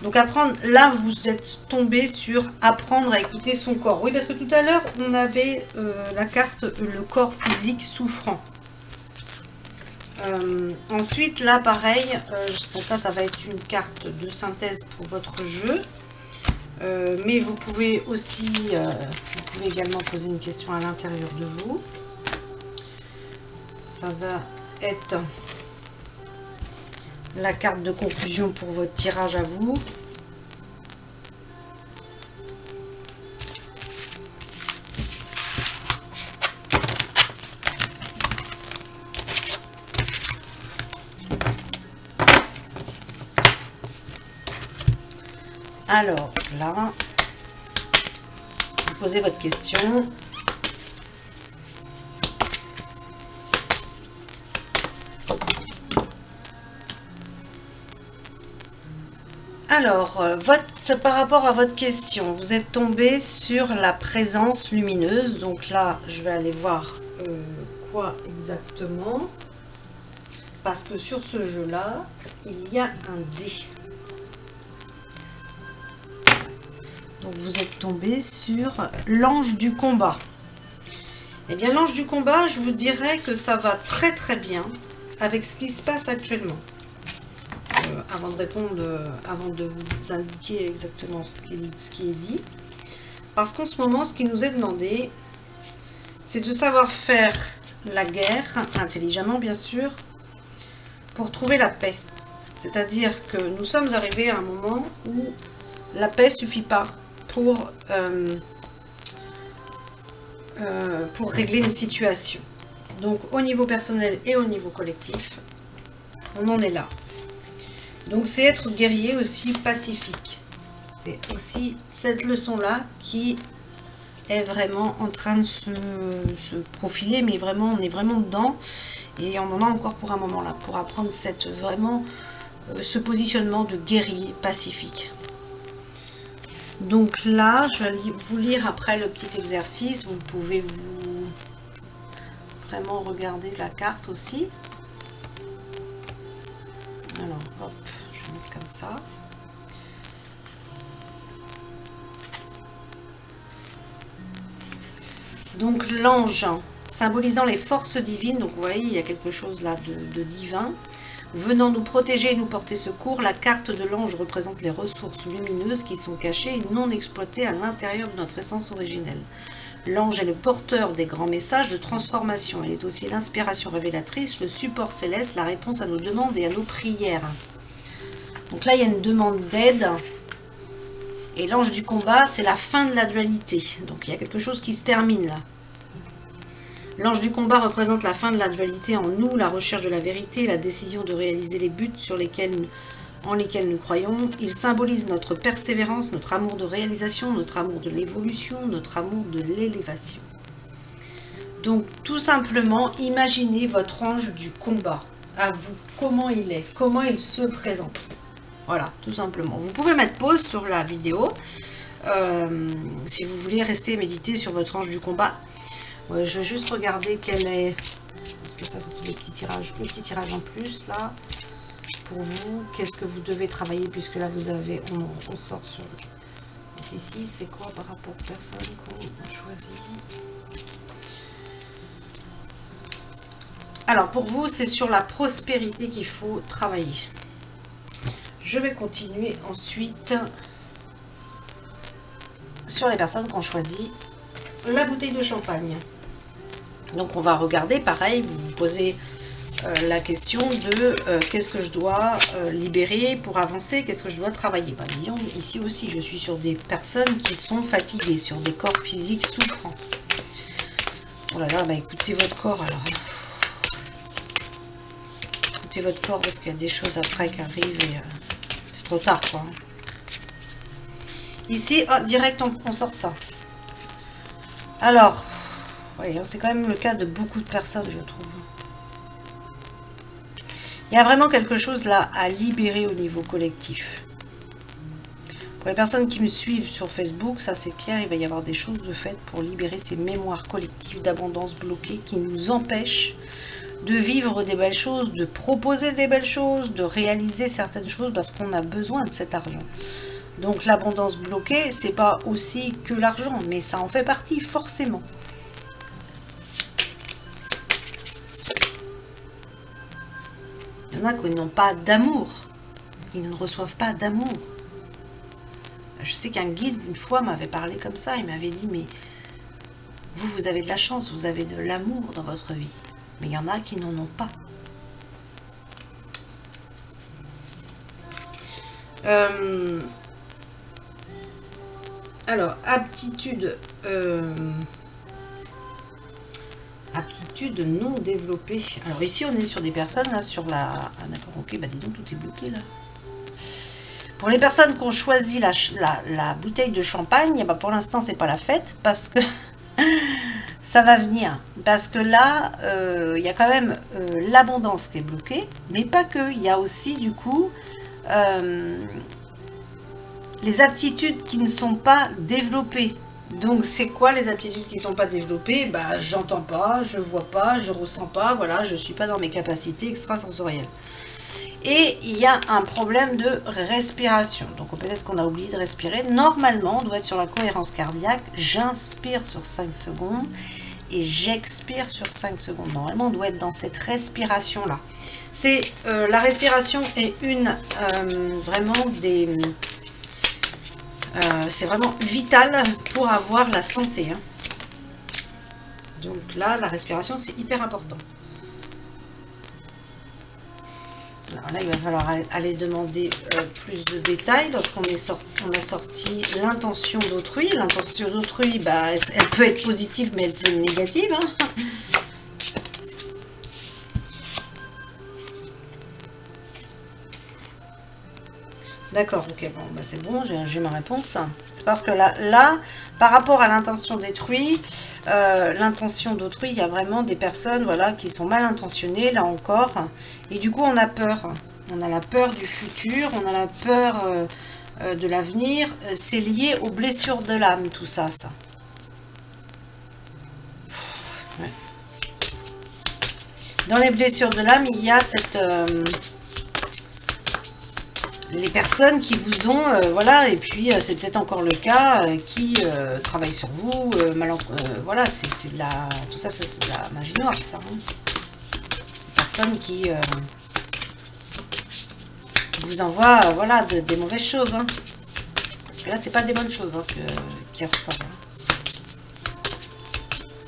Donc apprendre, là vous êtes tombé sur apprendre à écouter son corps. Oui, parce que tout à l'heure on avait la carte le corps physique souffrant. Ensuite là pareil, donc là ça va être une carte de synthèse pour votre jeu. Mais vous pouvez aussi, vous pouvez également poser une question à l'intérieur de vous. Ça va être la carte de conclusion pour votre tirage à vous. Alors là, vous posez votre question. Alors, par rapport à votre question, vous êtes tombé sur la présence lumineuse. Donc là, je vais aller voir quoi exactement. Parce que sur ce jeu-là, il y a un dé. Donc vous êtes tombé sur l'ange du combat. Eh bien, l'ange du combat, je vous dirais que ça va très très bien avec ce qui se passe actuellement. Avant de répondre, avant de vous indiquer exactement ce qui est dit. Parce qu'en ce moment, ce qui nous est demandé, c'est de savoir faire la guerre, intelligemment bien sûr, pour trouver la paix. C'est-à-dire que nous sommes arrivés à un moment où la paix ne suffit pas pour régler une situation. Donc au niveau personnel et au niveau collectif, on en est là. Donc c'est être guerrier aussi pacifique. C'est aussi cette leçon-là qui est vraiment en train de se profiler, mais vraiment, on est vraiment dedans. Et on en a encore pour un moment là, pour apprendre ce positionnement de guerrier pacifique. Donc là, je vais vous lire après le petit exercice. Vous pouvez vraiment regarder la carte aussi. Alors, hop, je vais mettre comme ça. Donc l'ange, symbolisant les forces divines. Donc vous voyez, il y a quelque chose là de divin. Venant nous protéger et nous porter secours, la carte de l'ange représente les ressources lumineuses qui sont cachées et non exploitées à l'intérieur de notre essence originelle. L'ange est le porteur des grands messages de transformation. Il est aussi l'inspiration révélatrice, le support céleste, la réponse à nos demandes et à nos prières. Donc là, il y a une demande d'aide. Et l'ange du combat, c'est la fin de la dualité. Donc il y a quelque chose qui se termine là. L'ange du combat représente la fin de la dualité en nous, la recherche de la vérité, la décision de réaliser les buts en lesquels nous croyons. Il symbolise notre persévérance, notre amour de réalisation, notre amour de l'évolution, notre amour de l'élévation. Donc tout simplement, imaginez votre ange du combat à vous. Comment il est, comment il se présente. Voilà, tout simplement. Vous pouvez mettre pause sur la vidéo si vous voulez rester méditer sur votre ange du combat. Je vais juste regarder quel est, parce que ça c'était le petit tirage en plus là, pour vous, qu'est-ce que vous devez travailler, puisque là vous avez, on sort sur, donc ici c'est quoi par rapport aux personnes qu'on choisit. Alors pour vous c'est sur la prospérité qu'il faut travailler. Je vais continuer ensuite sur les personnes qui ont choisi la bouteille de champagne. Donc on va regarder, pareil, vous vous posez la question de qu'est-ce que je dois libérer pour avancer, qu'est-ce que je dois travailler. Bah, disons, ici aussi, je suis sur des personnes qui sont fatiguées, sur des corps physiques souffrants. Oh là là, bah écoutez votre corps alors. Écoutez votre corps parce qu'il y a des choses après qui arrivent et c'est trop tard quoi. Ici, oh, direct, on sort ça. Alors, ouais, c'est quand même le cas de beaucoup de personnes, je trouve. Il y a vraiment quelque chose là à libérer au niveau collectif. Pour les personnes qui me suivent sur Facebook, ça c'est clair, il va y avoir des choses de fait pour libérer ces mémoires collectives d'abondance bloquées qui nous empêchent de vivre des belles choses, de proposer des belles choses, de réaliser certaines choses parce qu'on a besoin de cet argent. Donc l'abondance bloquée, c'est pas aussi que l'argent, mais ça en fait partie forcément. Il y en a qui n'ont pas d'amour, qui ne reçoivent pas d'amour. Je sais qu'un guide, une fois, m'avait parlé comme ça. Il m'avait dit, mais vous avez de la chance, vous avez de l'amour dans votre vie. Mais il y en a qui n'en ont pas. Alors, aptitude non développée. Alors ici, on est sur des personnes, là, sur la... Ah d'accord, ok, bah dis donc, tout est bloqué, là. Pour les personnes qui ont choisi la bouteille de champagne, bah pour l'instant, c'est pas la fête, parce que ça va venir. Parce que là, il y a quand même l'abondance qui est bloquée, mais pas que. Il y a aussi, du coup, les aptitudes qui ne sont pas développées. Donc, c'est quoi les aptitudes qui ne sont pas développées? Bah, j'entends pas, je vois pas, je ressens pas, voilà, je suis pas dans mes capacités extrasensorielles. Et il y a un problème de respiration. Donc peut-être qu'on a oublié de respirer. Normalement, on doit être sur la cohérence cardiaque. J'inspire sur 5 secondes et j'expire sur 5 secondes. Normalement, on doit être dans cette respiration-là. C'est la respiration est une vraiment des... c'est vraiment vital pour avoir la santé. Hein. Donc là, la respiration, c'est hyper important. Alors là, il va falloir aller demander plus de détails lorsqu'on a sorti l'intention d'autrui. L'intention d'autrui, bah, elle peut être positive, mais elle peut être négative. Hein. D'accord, ok, bon, bah c'est bon, j'ai ma réponse. C'est parce que là, par rapport à l'intention d'autrui, il y a vraiment des personnes, voilà, qui sont mal intentionnées, là encore. Et du coup, on a peur. On a la peur du futur, on a la peur de l'avenir. C'est lié aux blessures de l'âme, tout ça, ça. Ouais. Dans les blessures de l'âme, il y a cette... les personnes qui vous ont, voilà, et puis c'est peut-être encore le cas, qui travaillent sur vous, voilà, c'est de la, tout ça, c'est de la magie noire, ça. Hein. Des personnes qui vous envoient, voilà, des mauvaises choses. Hein. Parce que là, c'est pas des bonnes choses hein, qui ressortent. Hein.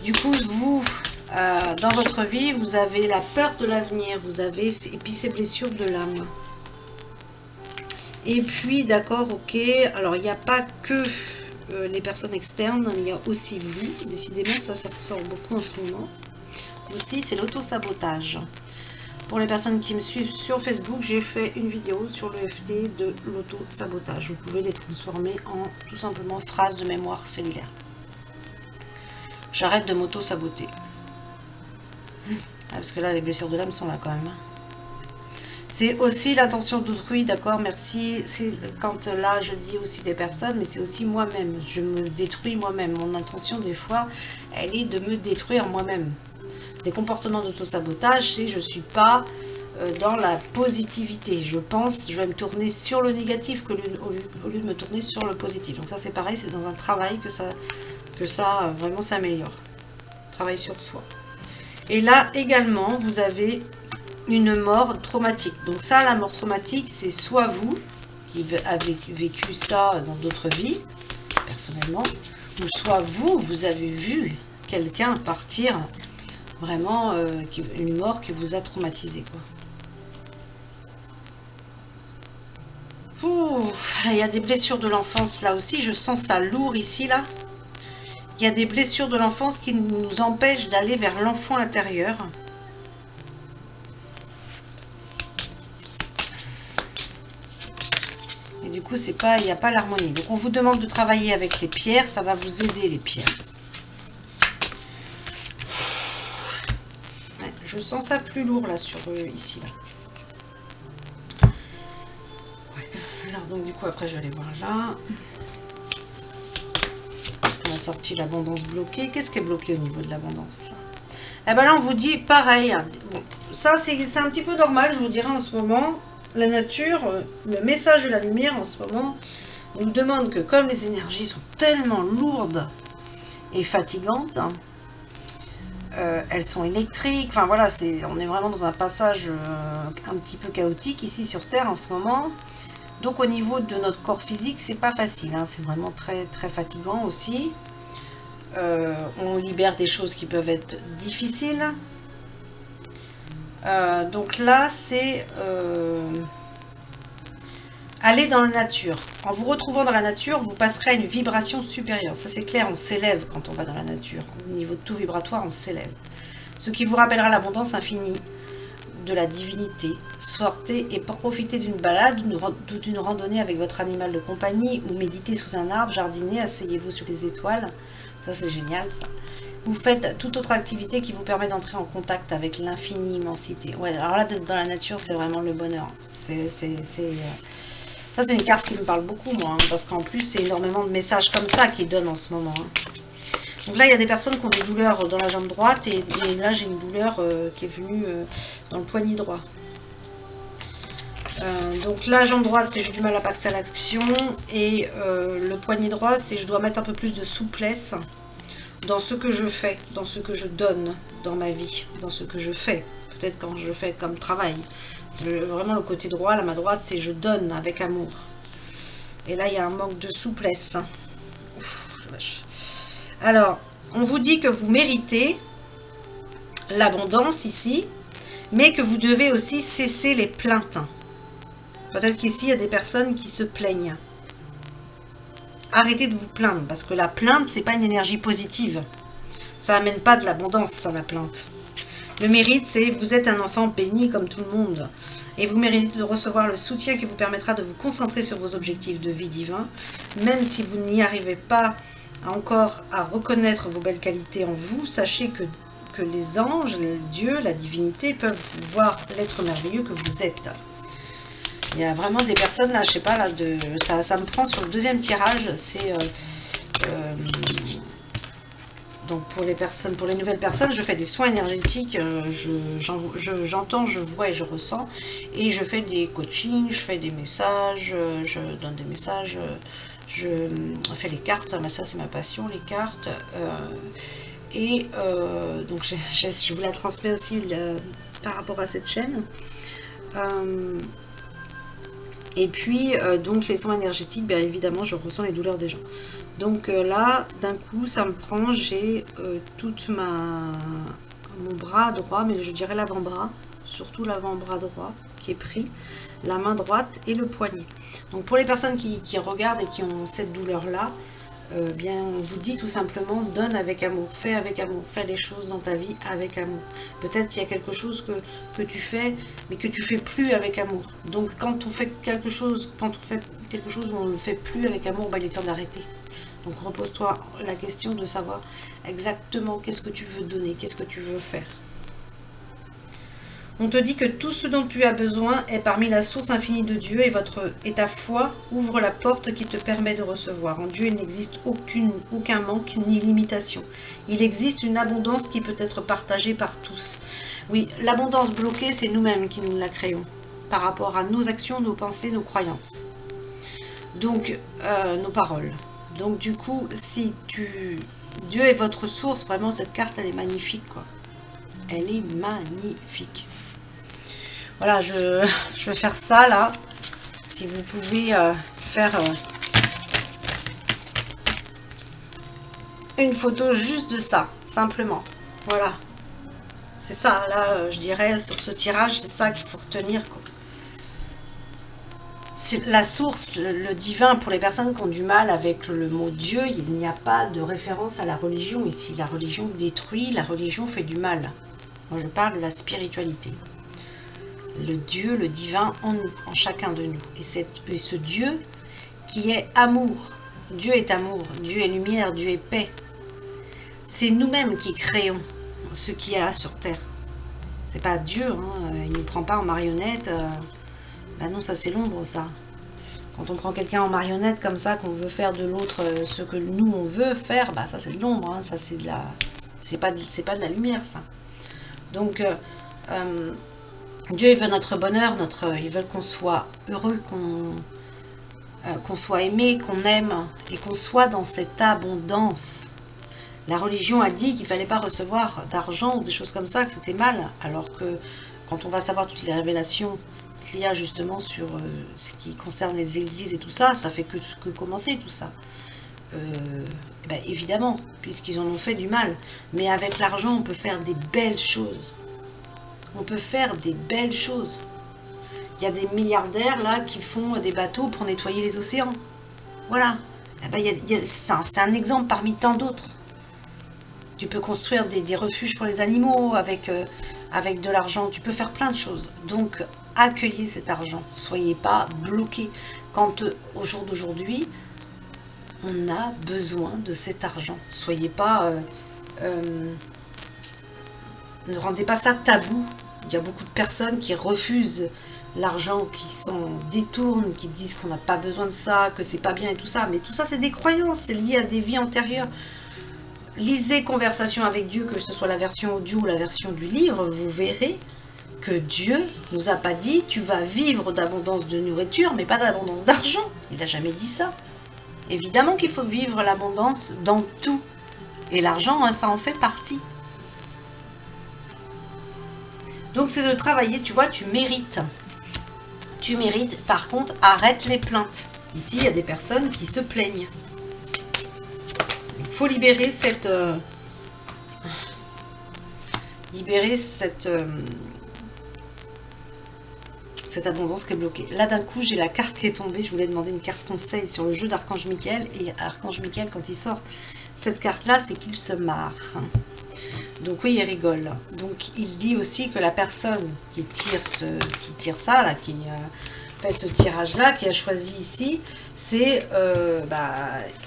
Du coup, vous, dans votre vie, vous avez la peur de l'avenir, vous avez, et puis ces blessures de l'âme. Et puis, d'accord, ok, alors il n'y a pas que les personnes externes, il y a aussi vous. Décidément, ça ressort beaucoup en ce moment. Aussi, c'est l'auto-sabotage. Pour les personnes qui me suivent sur Facebook, j'ai fait une vidéo sur l'EFT de l'auto-sabotage. Vous pouvez les transformer en tout simplement phrases de mémoire cellulaire. J'arrête de m'auto-saboter. Ah, parce que là, les blessures de l'âme sont là quand même. C'est aussi l'intention d'autrui, d'accord, merci. C'est quand là, je dis aussi des personnes, mais c'est aussi moi-même. Je me détruis moi-même. Mon intention, des fois, elle est de me détruire moi-même. Des comportements d'auto-sabotage, c'est je ne suis pas dans la positivité. Je pense, je vais me tourner sur le négatif au lieu de me tourner sur le positif. Donc ça, c'est pareil, c'est dans un travail que ça vraiment s'améliore. Travail sur soi. Et là, également, vous avez... une mort traumatique. Donc ça, la mort traumatique, c'est soit vous, qui avez vécu ça dans d'autres vies, personnellement, ou soit vous avez vu quelqu'un partir, vraiment, une mort qui vous a traumatisé, quoi. Ouh, il y a des blessures de l'enfance, là aussi, je sens ça lourd ici, là. Il y a des blessures de l'enfance qui nous empêchent d'aller vers l'enfant intérieur. coup, il n'y a pas l'harmonie. Donc, on vous demande de travailler avec les pierres. Ça va vous aider, les pierres. Ouais, je sens ça plus lourd, là, sur ici, là. Ouais. Alors, donc, du coup, après, je vais aller voir là. On a sorti l'abondance bloquée. Qu'est-ce qui est bloqué au niveau de l'abondance? Eh ben là, on vous dit pareil. Bon, ça, c'est un petit peu normal, je vous dirais, en ce moment. La nature, le message de la lumière, en ce moment, nous demande que comme les énergies sont tellement lourdes et fatigantes, elles sont électriques. Enfin, voilà, on est vraiment dans un passage un petit peu chaotique ici sur Terre en ce moment. Donc, au niveau de notre corps physique, c'est pas facile. Hein, c'est vraiment très, très fatigant aussi. On libère des choses qui peuvent être difficiles. Donc là, c'est aller dans la nature. En vous retrouvant dans la nature, vous passerez à une vibration supérieure. Ça, c'est clair, on s'élève quand on va dans la nature. Au niveau de tout vibratoire, on s'élève. Ce qui vous rappellera l'abondance infinie de la divinité. Sortez et profitez d'une balade ou d'une randonnée avec votre animal de compagnie ou méditez sous un arbre, jardinez, asseyez-vous sur les étoiles. Ça, c'est génial, ça. Vous faites toute autre activité qui vous permet d'entrer en contact avec l'infinie immensité. Ouais, alors là, d'être dans la nature, c'est vraiment le bonheur. Ça, c'est une carte qui me parle beaucoup, moi, hein, parce qu'en plus, c'est énormément de messages comme ça qui donnent en ce moment. Hein. Donc là, il y a des personnes qui ont des douleurs dans la jambe droite, et là, j'ai une douleur qui est venue dans le poignet droit. Donc la jambe droite, c'est j'ai du mal à passer à l'action, et le poignet droit, c'est je dois mettre un peu plus de souplesse dans ce que je fais, dans ce que je donne dans ma vie, dans ce que je fais, peut-être quand je fais comme travail. C'est vraiment le côté droit, la main droite, c'est je donne avec amour. Et là, il y a un manque de souplesse. Ouf, la vache. Alors, on vous dit que vous méritez l'abondance ici, mais que vous devez aussi cesser les plaintes. Peut-être qu'ici, il y a des personnes qui se plaignent. Arrêtez de vous plaindre, parce que la plainte, c'est pas une énergie positive. Ça n'amène pas de l'abondance, ça, la plainte. Le mérite, c'est vous êtes un enfant béni comme tout le monde. Et vous méritez de recevoir le soutien qui vous permettra de vous concentrer sur vos objectifs de vie divin. Même si vous n'y arrivez pas encore à reconnaître vos belles qualités en vous, sachez que les anges, Dieu, la divinité peuvent voir l'être merveilleux que vous êtes. Il y a vraiment des personnes là, je sais pas, là, ça me prend sur le deuxième tirage, c'est donc pour les personnes, pour les nouvelles personnes, je fais des soins énergétiques, j'entends, je vois et je ressens, et je fais des coachings, je fais des messages, je donne des messages, je fais les cartes, mais ça c'est ma passion, les cartes, donc je vous la transmets aussi par rapport à cette chaîne. Et puis, donc les soins énergétiques, bien évidemment, je ressens les douleurs des gens. Donc là, d'un coup, ça me prend, j'ai toute mon bras droit, mais je dirais l'avant-bras, surtout l'avant-bras droit qui est pris, la main droite et le poignet. Donc pour les personnes qui regardent et qui ont cette douleur-là, bien on vous dit tout simplement, donne avec amour, fais les choses dans ta vie avec amour. Peut-être qu'il y a quelque chose que tu fais, mais que tu fais plus avec amour. Donc quand on fait quelque chose, où on ne le fait plus avec amour, il est temps d'arrêter. Donc repose-toi la question de savoir exactement qu'est-ce que tu veux donner, qu'est-ce que tu veux faire. On te dit que tout ce dont tu as besoin est parmi la source infinie de Dieu et ta foi ouvre la porte qui te permet de recevoir. En Dieu, il n'existe aucun manque ni limitation. Il existe une abondance qui peut être partagée par tous. Oui, l'abondance bloquée, c'est nous-mêmes qui nous la créons par rapport à nos actions, nos pensées, nos croyances. Donc, nos paroles. Donc, du coup, si Dieu est votre source, vraiment, cette carte, elle est magnifique, quoi. Elle est magnifique. Voilà, je vais faire ça là. Si vous pouvez faire une photo juste de ça, simplement. Voilà. C'est ça, là, je dirais, sur ce tirage, c'est ça qu'il faut retenir, quoi. C'est la source, le divin, pour les personnes qui ont du mal avec le mot Dieu, il n'y a pas de référence à la religion ici. La religion détruit, la religion fait du mal. Moi, je parle de la spiritualité. Le Dieu, le divin en chacun de nous. Et ce Dieu, qui est amour. Dieu est amour, Dieu est lumière, Dieu est paix. C'est nous-mêmes qui créons ce qu'il y a sur Terre. C'est pas Dieu, hein, il ne nous prend pas en marionnette. Ben non, ça c'est l'ombre, ça. Quand on prend quelqu'un en marionnette comme ça, qu'on veut faire de l'autre ce que nous on veut faire, bah ça c'est de l'ombre, hein, ça c'est de la... c'est pas de la lumière, ça. Donc Dieu il veut notre bonheur, il veut qu'on soit heureux, qu'on soit aimé, qu'on aime et qu'on soit dans cette abondance. La religion a dit qu'il ne fallait pas recevoir d'argent ou des choses comme ça, que c'était mal, alors que quand on va savoir toutes les révélations qu'il y a justement sur ce qui concerne les églises et tout ça, ça fait que commencer tout ça. Ben évidemment, puisqu'ils en ont fait du mal. Mais avec l'argent, on peut faire des belles choses. On peut faire des belles choses. Il y a des milliardaires là qui font des bateaux pour nettoyer les océans. Voilà. Eh ben, c'est un exemple parmi tant d'autres. Tu peux construire des refuges pour les animaux avec de l'argent. Tu peux faire plein de choses. Donc, accueillez cet argent. Soyez pas bloqués. Quand, au jour d'aujourd'hui, on a besoin de cet argent. Soyez pas... ne rendez pas ça tabou. Il y a beaucoup de personnes qui refusent l'argent, qui s'en détournent, qui disent qu'on n'a pas besoin de ça, que c'est pas bien et tout ça. Mais tout ça, c'est des croyances. C'est lié à des vies antérieures. Lisez Conversation avec Dieu, que ce soit la version audio ou la version du livre, vous verrez que Dieu nous a pas dit tu vas vivre d'abondance de nourriture, mais pas d'abondance d'argent. Il n'a jamais dit ça. Évidemment qu'il faut vivre l'abondance dans tout. Et l'argent, ça en fait partie. Donc c'est de travailler, tu vois, tu mérites. Tu mérites, par contre, arrête les plaintes. Ici, il y a des personnes qui se plaignent. Il faut libérer cette abondance qui est bloquée. Là, d'un coup, j'ai la carte qui est tombée. Je voulais demander une carte conseil sur le jeu d'Archange Michael. Et Archange Michael, quand il sort cette carte-là, c'est qu'il se marre. Donc oui, il rigole. Donc il dit aussi que la personne qui tire ça, là, qui fait ce tirage-là, qui a choisi ici, c'est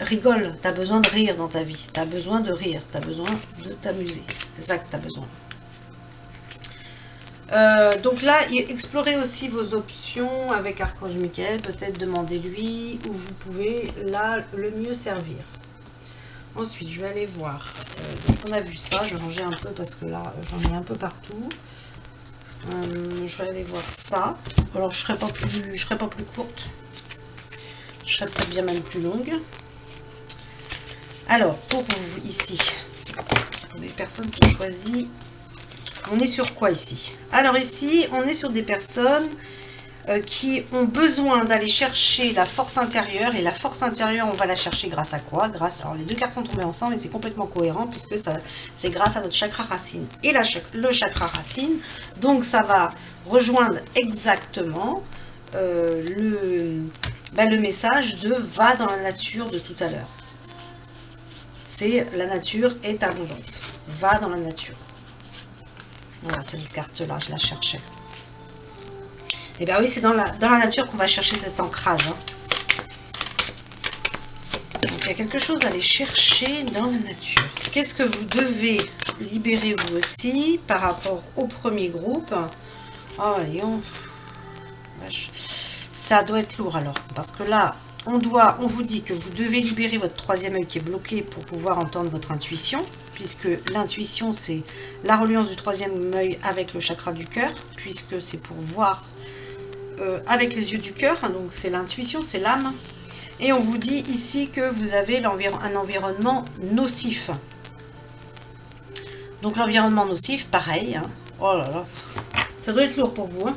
rigole. Tu as besoin de rire dans ta vie. Tu as besoin de rire. Tu as besoin de t'amuser. C'est ça que tu as besoin. Donc là, explorez aussi vos options avec Archange Michael. Peut-être demandez-lui où vous pouvez là le mieux servir. Ensuite, je vais aller voir. Donc on a vu ça. Je vais ranger un peu parce que là, j'en ai un peu partout. Je vais aller voir ça. Alors, je serai pas plus courte. Je serai peut-être bien même plus longue. Alors, pour vous, ici, pour les personnes qui ont choisi, on est sur quoi ici? Alors ici, on est sur des personnes qui ont besoin d'aller chercher la force intérieure. Et la force intérieure, on va la chercher grâce à quoi? Alors les deux cartes sont tombées ensemble et c'est complètement cohérent puisque c'est grâce à notre chakra racine. Et le chakra racine, donc ça va rejoindre exactement le message de va dans la nature de tout à l'heure. C'est la nature est abondante. Va dans la nature. Voilà, cette carte-là, je la cherchais. Et bien oui, c'est dans la nature qu'on va chercher cet ancrage. Hein. Donc il y a quelque chose à aller chercher dans la nature. Qu'est-ce que vous devez libérer vous aussi par rapport au premier groupe? Oh, voyons. Ça doit être lourd alors. Parce que là, on vous dit que vous devez libérer votre troisième œil qui est bloqué pour pouvoir entendre votre intuition. Puisque l'intuition, c'est la reliance du troisième œil avec le chakra du cœur. Puisque c'est pour voir avec les yeux du cœur, hein, donc c'est l'intuition, c'est l'âme. Et on vous dit ici que vous avez un environnement nocif. Donc l'environnement nocif, pareil. Hein. Oh là là, ça doit être lourd pour vous. Hein.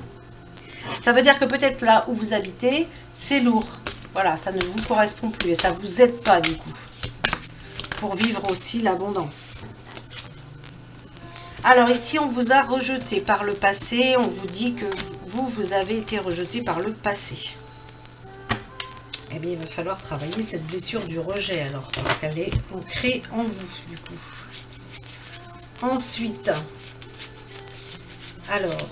Ça veut dire que peut-être là où vous habitez, c'est lourd. Voilà, ça ne vous correspond plus et ça ne vous aide pas du coup. Pour vivre aussi l'abondance. Alors ici, on vous a rejeté par le passé. On vous dit que vous avez été rejeté par le passé. Eh bien, il va falloir travailler cette blessure du rejet alors. Parce qu'elle est ancrée en vous, du coup. Ensuite, alors,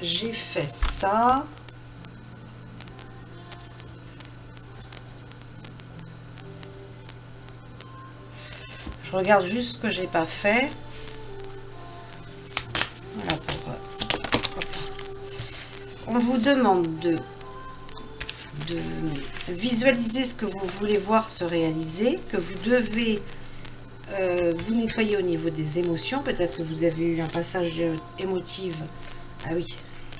j'ai fait ça. Je regarde juste ce que j'ai pas fait. Voilà, on vous demande de visualiser ce que vous voulez voir se réaliser, que vous devez vous nettoyer au niveau des émotions. Peut-être que vous avez eu un passage émotif. Ah oui,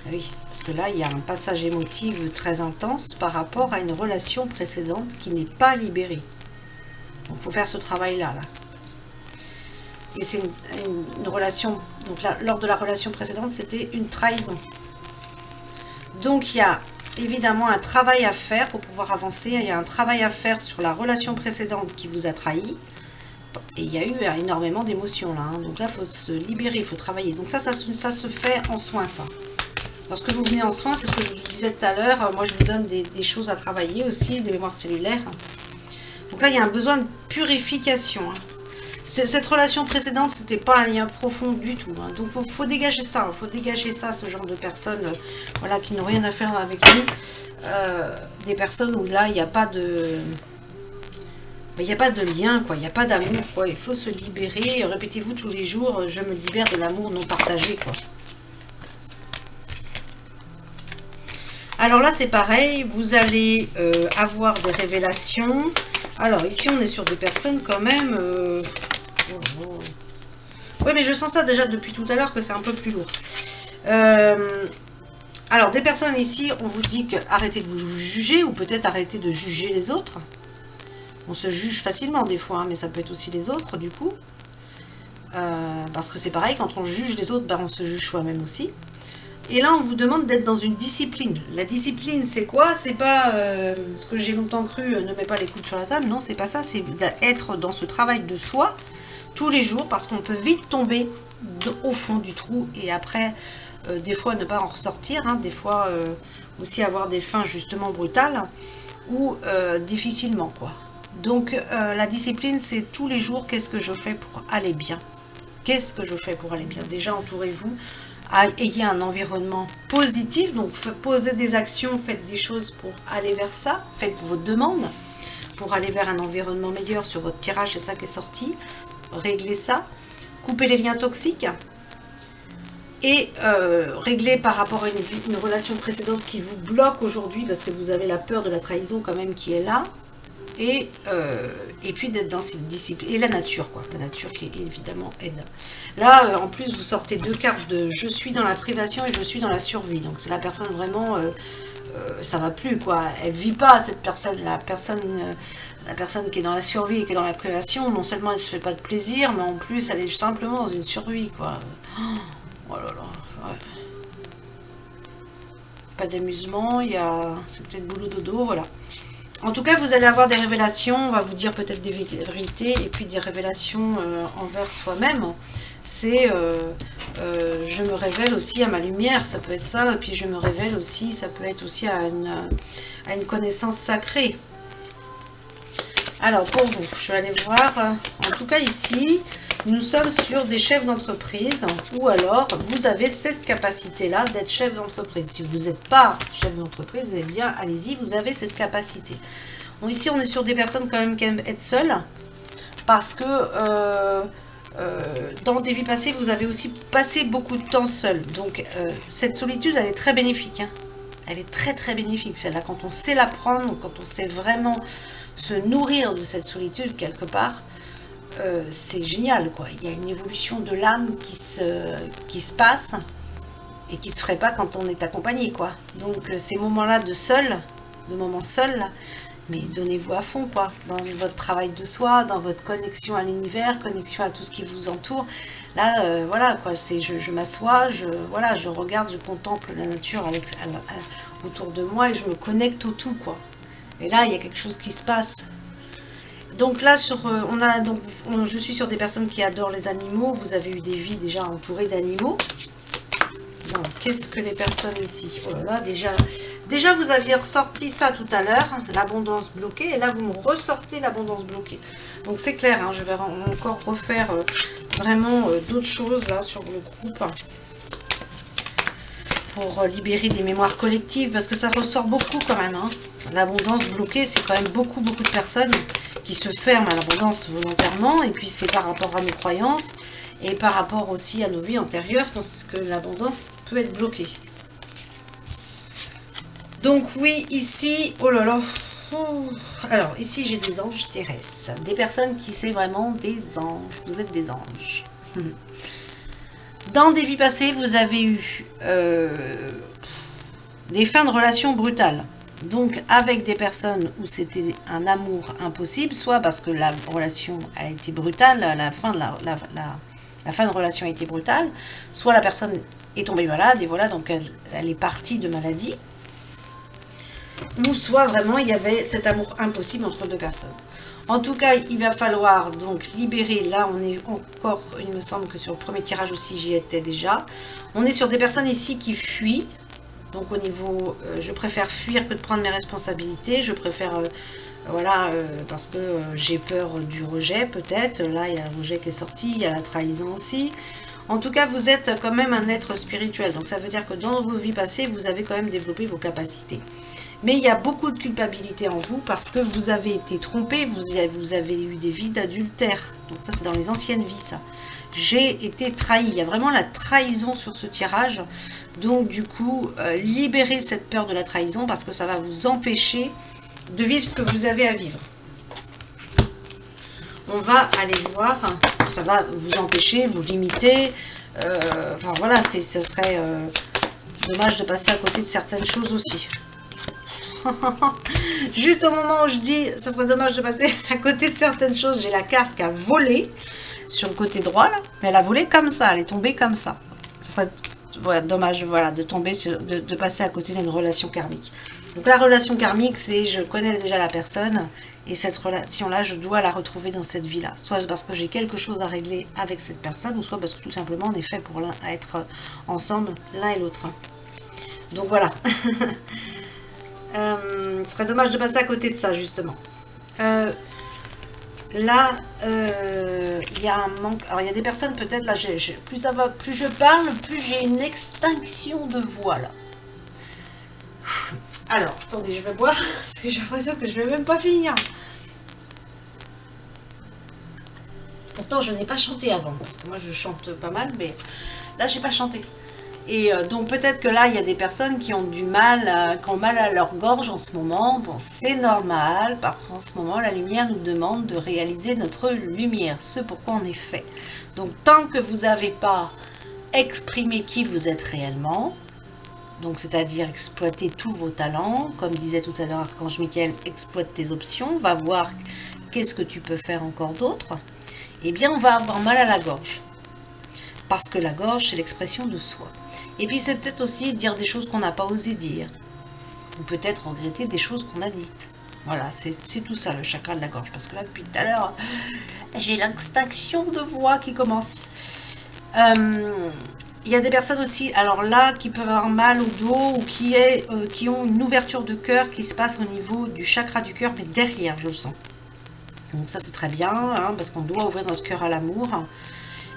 parce que là, il y a un passage émotif très intense par rapport à une relation précédente qui n'est pas libérée. Donc, il faut faire ce travail-là. Et c'est une relation... Donc, là, lors de la relation précédente, c'était une trahison. Donc, il y a évidemment un travail à faire pour pouvoir avancer. Il y a un travail à faire sur la relation précédente qui vous a trahi. Et il y a eu énormément d'émotions là. Donc là, il faut se libérer, il faut travailler. Donc ça se fait en soins, ça. Lorsque vous venez en soins, c'est ce que je vous disais tout à l'heure. Moi, je vous donne des choses à travailler aussi, des mémoires cellulaires. Donc là, il y a un besoin de purification. Cette relation précédente, c'était pas un lien profond du tout. Donc, il faut dégager ça. Il faut dégager ça, ce genre de personnes voilà, qui n'ont rien à faire avec nous. Des personnes où là, il n'y a pas de... Il n'y a pas de lien, quoi. Il n'y a pas d'amour, quoi. Il faut se libérer. Répétez-vous tous les jours, je me libère de l'amour non partagé, quoi. Alors là, c'est pareil. Vous allez avoir des révélations. Alors, ici, on est sur des personnes quand même... Oui, mais je sens ça déjà depuis tout à l'heure que c'est un peu plus lourd. Alors, des personnes ici, on vous dit que arrêtez de vous juger ou peut-être arrêtez de juger les autres. On se juge facilement des fois, hein, mais ça peut être aussi les autres du coup. Parce que c'est pareil, quand on juge les autres, ben, on se juge soi-même aussi. Et là, on vous demande d'être dans une discipline. La discipline, c'est quoi? C'est pas ce que j'ai longtemps cru, ne mets pas les coudes sur la table. Non, c'est pas ça. C'est être dans ce travail de soi tous les jours, parce qu'on peut vite tomber au fond du trou et après, des fois, ne pas en ressortir. Hein, des fois, aussi avoir des fins justement brutales ou difficilement, quoi. Donc, la discipline, c'est tous les jours, qu'est-ce que je fais pour aller bien? Qu'est-ce que je fais pour aller bien? Déjà, entourez-vous, ayez un environnement positif, donc posez des actions, faites des choses pour aller vers ça, faites vos demandes pour aller vers un environnement meilleur sur votre tirage, c'est ça qui est sorti, réglez ça, coupez les liens toxiques et réglez par rapport à une relation précédente qui vous bloque aujourd'hui parce que vous avez la peur de la trahison quand même qui est là. Et puis d'être dans cette discipline. Et la nature, quoi. La nature qui évidemment aide. Là, en plus, vous sortez deux cartes de je suis dans la privation et je suis dans la survie. Donc c'est la personne vraiment, ça va plus, quoi. Elle vit pas, cette personne. La personne qui est dans la survie et qui est dans la privation, non seulement elle se fait pas de plaisir, mais en plus elle est simplement dans une survie, quoi. Oh là là, ouais. Pas d'amusement, c'est peut-être boulot dodo, voilà. En tout cas, vous allez avoir des révélations, on va vous dire peut-être des vérités, et puis des révélations envers soi-même. C'est, je me révèle aussi à ma lumière, ça peut être ça, et puis je me révèle aussi, ça peut être aussi à une connaissance sacrée. Alors, pour vous, je vais aller voir, en tout cas ici, nous sommes sur des chefs d'entreprise, ou alors vous avez cette capacité-là d'être chef d'entreprise. Si vous n'êtes pas chef d'entreprise, eh bien, allez-y, vous avez cette capacité. Bon, ici, on est sur des personnes quand même qui aiment être seules, parce que dans des vies passées, vous avez aussi passé beaucoup de temps seul. Donc, cette solitude, elle est très bénéfique. Hein. Elle est très, très bénéfique, celle-là. Quand on sait la prendre, quand on sait vraiment se nourrir de cette solitude, quelque part, c'est génial, quoi. Il y a une évolution de l'âme qui se passe et qui se ferait pas quand on est accompagné, quoi. Donc ces moments-là de moments seuls, mais donnez-vous à fond, quoi, dans votre travail de soi, dans votre connexion à l'univers, connexion à tout ce qui vous entoure. Là, voilà, quoi, c'est je m'assois, voilà, je regarde, je contemple la nature autour de moi et je me connecte au tout, quoi. Et là, il y a quelque chose qui se passe. Donc là, je suis sur des personnes qui adorent les animaux. Vous avez eu des vies déjà entourées d'animaux. Qu'est-ce que les personnes ici? Oh là là, déjà vous aviez ressorti ça tout à l'heure, l'abondance bloquée. Et là, vous me ressortez l'abondance bloquée. Donc c'est clair, hein, je vais encore refaire vraiment d'autres choses là sur le groupe. Pour libérer des mémoires collectives, parce que ça ressort beaucoup quand même. Hein. L'abondance bloquée, c'est quand même beaucoup de personnes qui se ferment à l'abondance volontairement, et puis c'est par rapport à nos croyances, et par rapport aussi à nos vies antérieures, parce que l'abondance peut être bloquée. Donc oui, ici, oh là là, alors ici j'ai des anges terrestres, des personnes qui c'est vraiment des anges, vous êtes des anges. Dans des vies passées, vous avez eu des fins de relations brutales. Donc avec des personnes où c'était un amour impossible, soit parce que la relation a été brutale, la fin de relation a été brutale, soit la personne est tombée malade et voilà, donc elle est partie de maladie, ou soit vraiment il y avait cet amour impossible entre deux personnes. En tout cas, il va falloir donc libérer, là on est encore, il me semble que sur le premier tirage aussi j'y étais déjà, on est sur des personnes ici qui fuient. Donc au niveau, je préfère fuir que de prendre mes responsabilités, je préfère, voilà, parce que j'ai peur du rejet peut-être, là il y a le rejet qui est sorti, il y a la trahison aussi. En tout cas, vous êtes quand même un être spirituel, donc ça veut dire que dans vos vies passées, vous avez quand même développé vos capacités. Mais il y a beaucoup de culpabilité en vous parce que vous avez été trompé, vous avez eu des vies d'adultère, donc ça c'est dans les anciennes vies ça. J'ai été trahi, il y a vraiment la trahison sur ce tirage. Donc du coup, libérez cette peur de la trahison parce que ça va vous empêcher de vivre ce que vous avez à vivre. On va aller voir, ça va vous empêcher, vous limiter. Enfin voilà, ce serait dommage de passer à côté de certaines choses aussi. Juste au moment où je dis, ça serait dommage de passer à côté de certaines choses, j'ai la carte qui a volé sur le côté droit là, mais elle a volé comme ça, elle est tombée comme ça. Ce serait voilà, dommage voilà, de tomber de passer à côté d'une relation karmique. Donc la relation karmique, c'est je connais déjà la personne et cette relation-là, je dois la retrouver dans cette vie-là. Soit parce que j'ai quelque chose à régler avec cette personne, ou soit parce que tout simplement on est fait pour être ensemble l'un et l'autre. Donc voilà. Ce serait dommage de passer à côté de ça justement. Là, il y a un manque. Alors, il y a des personnes, peut-être, là, plus ça va, plus je parle, plus j'ai une extinction de voix, là. Alors, attendez, je vais boire, parce que j'ai l'impression que je vais même pas finir. Pourtant, je n'ai pas chanté avant, parce que moi, je chante pas mal, mais là, j'ai pas chanté. Et donc peut-être que là, il y a des personnes qui ont du mal, qui ont mal à leur gorge en ce moment. Bon, c'est normal, parce qu'en ce moment, la lumière nous demande de réaliser notre lumière, ce pourquoi on est fait. Donc tant que vous n'avez pas exprimé qui vous êtes réellement, donc c'est-à-dire exploiter tous vos talents, comme disait tout à l'heure Archange Michael, exploite tes options, va voir qu'est-ce que tu peux faire encore d'autre, eh bien on va avoir mal à la gorge. Parce que la gorge, c'est l'expression de soi. Et puis c'est peut-être aussi dire des choses qu'on n'a pas osé dire. Ou peut-être regretter des choses qu'on a dites. Voilà, c'est tout ça le chakra de la gorge. Parce que là, depuis tout à l'heure, j'ai l'extinction de voix qui commence. Il y a des personnes aussi, alors là, qui peuvent avoir mal au dos ou qui ont une ouverture de cœur qui se passe au niveau du chakra du cœur, mais derrière, je le sens. Donc ça, c'est très bien, hein, parce qu'on doit ouvrir notre cœur à l'amour.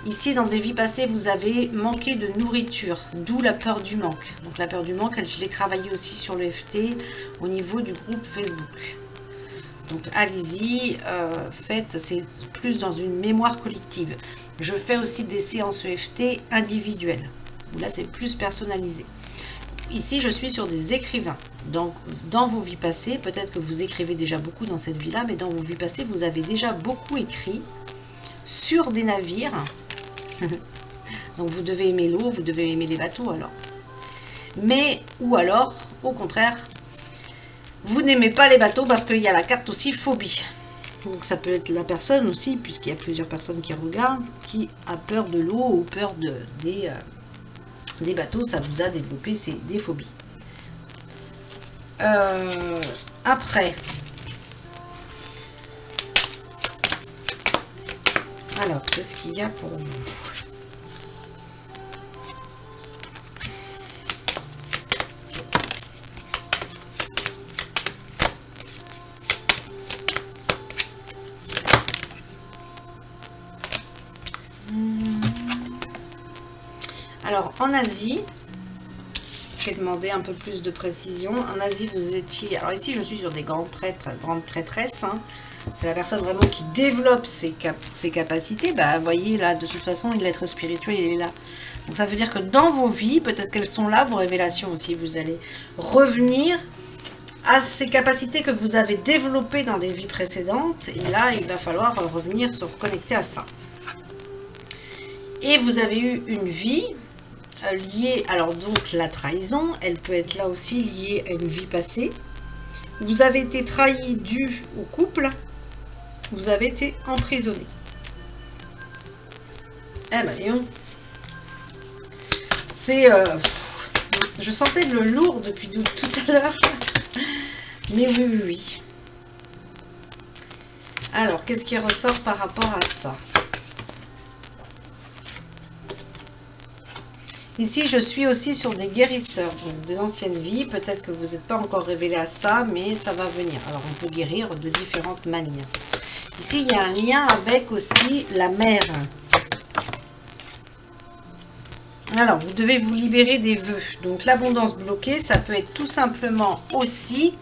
Ici, dans des vies passées, vous avez manqué de nourriture, d'où la peur du manque. Donc la peur du manque, je l'ai travaillé aussi sur le FT au niveau du groupe Facebook. Donc allez-y, faites, c'est plus dans une mémoire collective. Je fais aussi des séances EFT individuelles, où là c'est plus personnalisé. Ici, je suis sur des écrivains. Donc, dans vos vies passées, peut-être que vous écrivez déjà beaucoup dans cette vie-là, mais dans vos vies passées, vous avez déjà beaucoup écrit sur des navires. Donc vous devez aimer l'eau, vous devez aimer les bateaux alors. Mais, ou alors, au contraire, vous n'aimez pas les bateaux parce qu'il y a la carte aussi phobie. Donc ça peut être la personne aussi, puisqu'il y a plusieurs personnes qui regardent, qui a peur de l'eau ou peur des bateaux, ça vous a développé des phobies. Après, alors, qu'est-ce qu'il y a pour vous ? Alors, en Asie, fait demander un peu plus de précision. En Asie, vous étiez... Alors ici, je suis sur des grands prêtres, grandes prêtresses. Hein. C'est la personne vraiment qui développe ses capacités. Bah, vous voyez, là, de toute façon, l'être spirituel, il est là. Donc, ça veut dire que dans vos vies, peut-être qu'elles sont là, vos révélations aussi, vous allez revenir à ces capacités que vous avez développées dans des vies précédentes. Et là, il va falloir revenir se reconnecter à ça. Et vous avez eu une vie liée, alors donc la trahison, elle peut être là aussi liée à une vie passée. Vous avez été trahi dû au couple, vous avez été emprisonné. Eh ben, Léon, c'est... je sentais le lourd depuis tout à l'heure. Mais oui, oui, oui. Alors, qu'est-ce qui ressort par rapport à ça? Ici, je suis aussi sur des guérisseurs, donc des anciennes vies. Peut-être que vous n'êtes pas encore révélé à ça, mais ça va venir. Alors, on peut guérir de différentes manières. Ici, il y a un lien avec aussi la mère. Alors, vous devez vous libérer des vœux. Donc, l'abondance bloquée, ça peut être tout simplement aussi,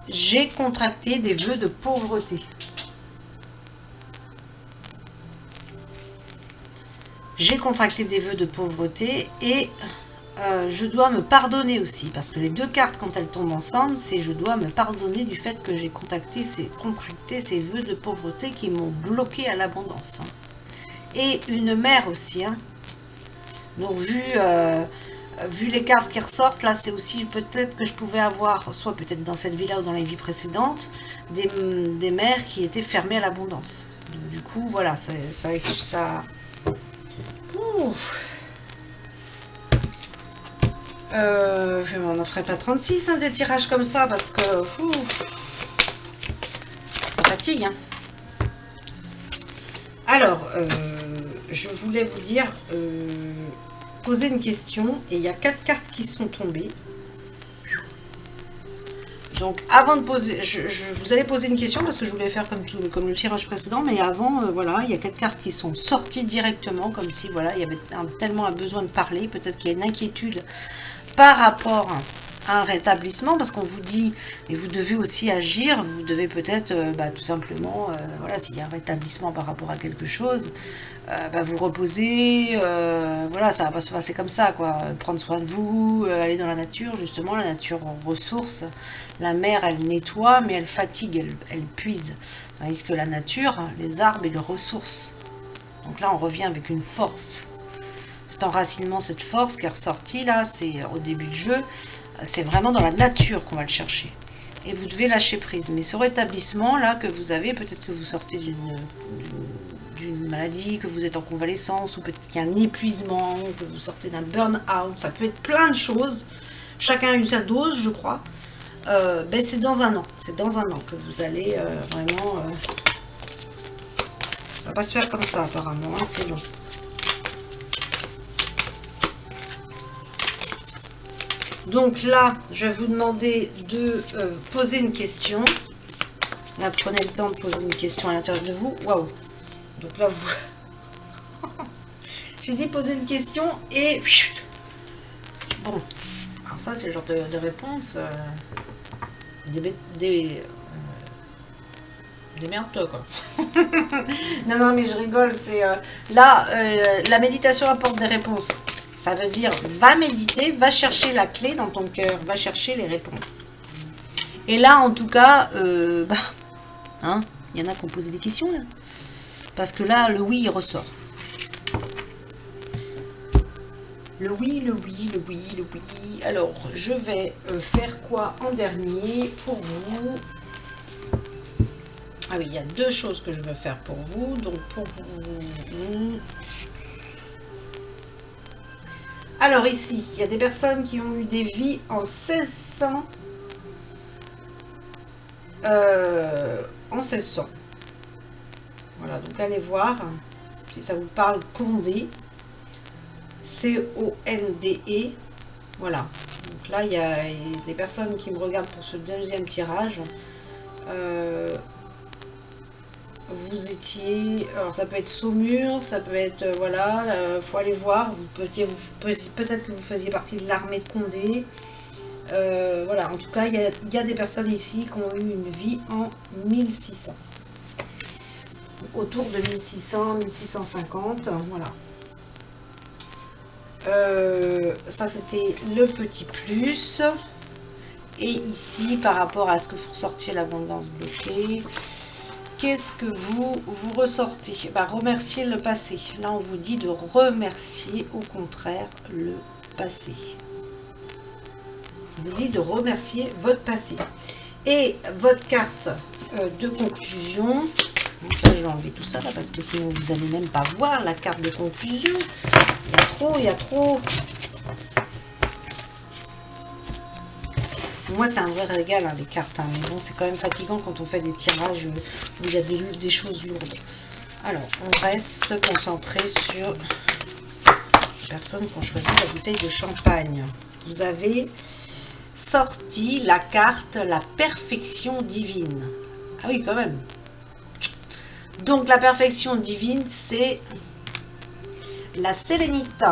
j'ai contracté des vœux de pauvreté. J'ai contracté des vœux de pauvreté et je dois me pardonner aussi. Parce que les deux cartes, quand elles tombent ensemble, c'est je dois me pardonner du fait que j'ai contracté ces vœux de pauvreté qui m'ont bloqué à l'abondance. Hein. Et une mère aussi. Hein. Donc, vu les cartes qui ressortent, là, c'est aussi peut-être que je pouvais avoir, soit peut-être dans cette vie-là ou dans les vies précédentes, des mères qui étaient fermées à l'abondance. Du coup, voilà, ça je n'en ferai pas 36 hein, des tirages comme ça parce que ça fatigue. Hein. Alors, je voulais vous dire, poser une question et il y a 4 cartes qui sont tombées. Donc, avant de poser, vous allez poser une question parce que je voulais faire comme le tirage précédent, mais avant, voilà, il y a 4 cartes qui sont sorties directement, comme si, voilà, il y avait tellement un besoin de parler, peut-être qu'il y a une inquiétude par rapport à un rétablissement, parce qu'on vous dit, et vous devez aussi agir, vous devez peut-être, tout simplement, voilà, s'il y a un rétablissement par rapport à quelque chose, vous reposer, voilà, ça va pas se passer comme ça, quoi. Prendre soin de vous, aller dans la nature, justement, la nature ressource. La mer, elle nettoie, mais elle fatigue, elle puise. Tandis que la nature, les arbres, ils le ressourcent. Donc là, on revient avec une force. Cet enracinement, cette force qui est ressortie, là, c'est au début du jeu, c'est vraiment dans la nature qu'on va le chercher. Et vous devez lâcher prise. Mais ce rétablissement, là, que vous avez, peut-être que vous sortez d'une maladie, que vous êtes en convalescence, ou peut-être qu'il y a un épuisement, que vous sortez d'un burn-out, ça peut être plein de choses. Chacun a eu sa dose, je crois. C'est dans un an. C'est dans un an que vous allez vraiment... ça va pas se faire comme ça, apparemment. Hein, c'est long. Donc là, je vais vous demander de poser une question. Là, prenez le temps de poser une question à l'intérieur de vous. Waouh! Donc là, vous... J'ai dit poser une question et... Bon. Alors ça, c'est le genre de réponse... Démerde-toi, quoi. non, mais je rigole. C'est là, la méditation apporte des réponses. Ça veut dire, va méditer, va chercher la clé dans ton cœur, va chercher les réponses. Et là, en tout cas, il y en a qui ont posé des questions, là. Parce que là, le oui, il ressort. Le oui, le oui, le oui, le oui. Alors, je vais faire quoi en dernier pour vous? Ah oui, il y a 2 choses que je veux faire pour vous. Donc, pour vous... Alors, ici, il y a des personnes qui ont eu des vies en 1600. En 1600. Voilà, donc allez voir si ça vous parle. Condé. C-O-N-D-E. Voilà. Donc là, il y a des personnes qui me regardent pour ce deuxième tirage. vous étiez, alors ça peut être Saumur, ça peut être, voilà, faut aller voir, peut-être que vous faisiez partie de l'armée de Condé, voilà, en tout cas, il y a des personnes ici qui ont eu une vie en 1600, autour de 1600, 1650, voilà. Ça c'était le petit plus. Et ici, par rapport à ce que vous ressortiez, l'abondance bloquée, qu'est-ce que vous ressortez? Remercier le passé. Là, on vous dit de remercier, au contraire, le passé. On vous dit de remercier votre passé. Et votre carte de conclusion. Donc là, je vais enlever tout ça, là, parce que sinon, vous n'allez même pas voir la carte de conclusion. Il y a trop. Moi, c'est un vrai régal, hein, les cartes. Hein. Mais bon, c'est quand même fatigant quand on fait des tirages où il y a des choses lourdes. Alors, on reste concentré sur les personnes qui ont choisi la bouteille de champagne. Vous avez sorti la carte la perfection divine. Ah oui, quand même. Donc, la perfection divine, c'est la sélénite.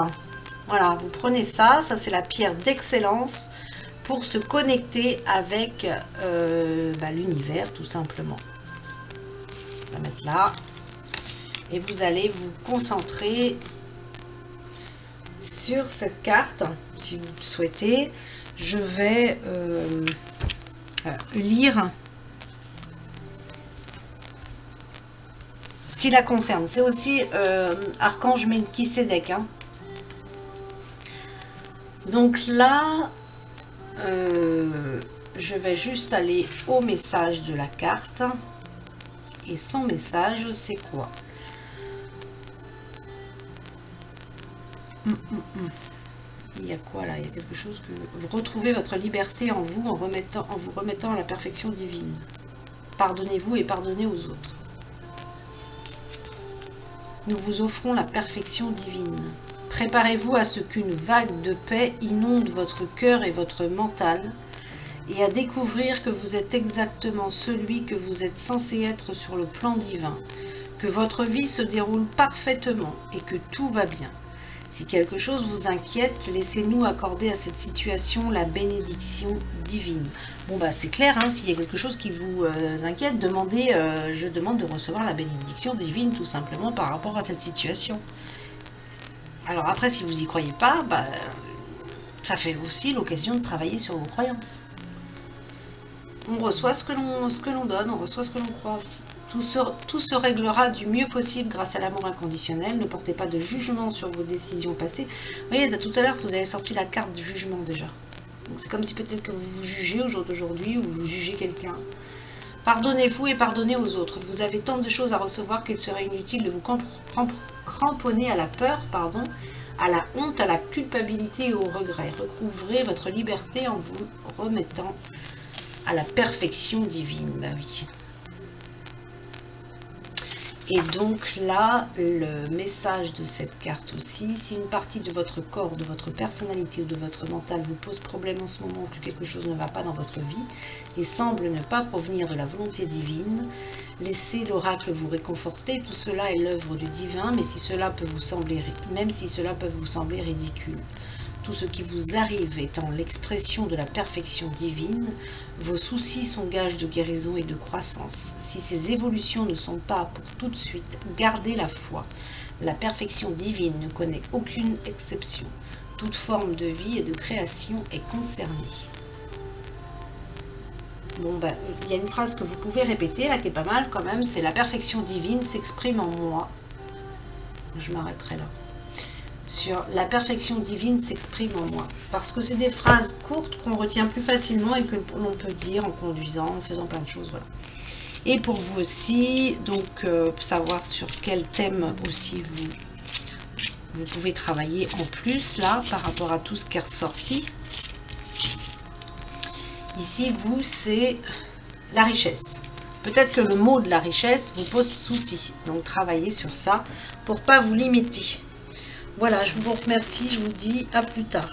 Voilà, vous prenez ça. Ça, c'est la pierre d'excellence pour se connecter avec l'univers, tout simplement. On va la mettre là. Et vous allez vous concentrer sur cette carte, si vous le souhaitez. Je vais lire ce qui la concerne. C'est aussi Archange Melchisédek. Hein. Donc là, je vais juste aller au message de la carte. Et son message, c'est quoi? Il y a quoi là? Il y a quelque chose que... Vous retrouvez votre liberté en vous en vous remettant à la perfection divine. Pardonnez-vous et pardonnez aux autres. Nous vous offrons la perfection divine. Préparez-vous à ce qu'une vague de paix inonde votre cœur et votre mental et à découvrir que vous êtes exactement celui que vous êtes censé être sur le plan divin, que votre vie se déroule parfaitement et que tout va bien. Si quelque chose vous inquiète, laissez-nous accorder à cette situation la bénédiction divine. Bon c'est clair, hein, s'il y a quelque chose qui vous inquiète, je demande de recevoir la bénédiction divine tout simplement par rapport à cette situation. Alors après, si vous n'y croyez pas, ça fait aussi l'occasion de travailler sur vos croyances. On reçoit ce que l'on donne, on reçoit ce que l'on croit. Tout se réglera du mieux possible grâce à l'amour inconditionnel. Ne portez pas de jugement sur vos décisions passées. Vous voyez, tout à l'heure, vous avez sorti la carte du jugement déjà. Donc c'est comme si peut-être que vous vous jugez au jour d'aujourd'hui ou vous jugez quelqu'un. Pardonnez-vous et pardonnez aux autres. Vous avez tant de choses à recevoir qu'il serait inutile de vous cramponner à la peur, à la honte, à la culpabilité et au regret. Recouvrez votre liberté en vous remettant à la perfection divine. Oui. Et donc là, le message de cette carte aussi, si une partie de votre corps, de votre personnalité ou de votre mental vous pose problème en ce moment, que quelque chose ne va pas dans votre vie et semble ne pas provenir de la volonté divine, laissez l'oracle vous réconforter. Tout cela est l'œuvre du divin, mais même si cela peut vous sembler ridicule. Tout ce qui vous arrive étant l'expression de la perfection divine, vos soucis sont gages de guérison et de croissance. Si ces évolutions ne sont pas pour tout de suite, gardez la foi. La perfection divine ne connaît aucune exception. Toute forme de vie et de création est concernée. Bon, il y a une phrase que vous pouvez répéter, là, qui est pas mal quand même, c'est la perfection divine s'exprime en moi. Je m'arrêterai là. Sur la perfection divine s'exprime en moi. Parce que c'est des phrases courtes qu'on retient plus facilement et que l'on peut dire en conduisant, en faisant plein de choses. Voilà. Et pour vous aussi, donc savoir sur quel thème aussi vous pouvez travailler en plus là par rapport à tout ce qui est ressorti. Ici, vous, c'est la richesse. Peut-être que le mot de la richesse vous pose souci. Donc travaillez sur ça pour pas vous limiter. Voilà, je vous remercie, je vous dis à plus tard.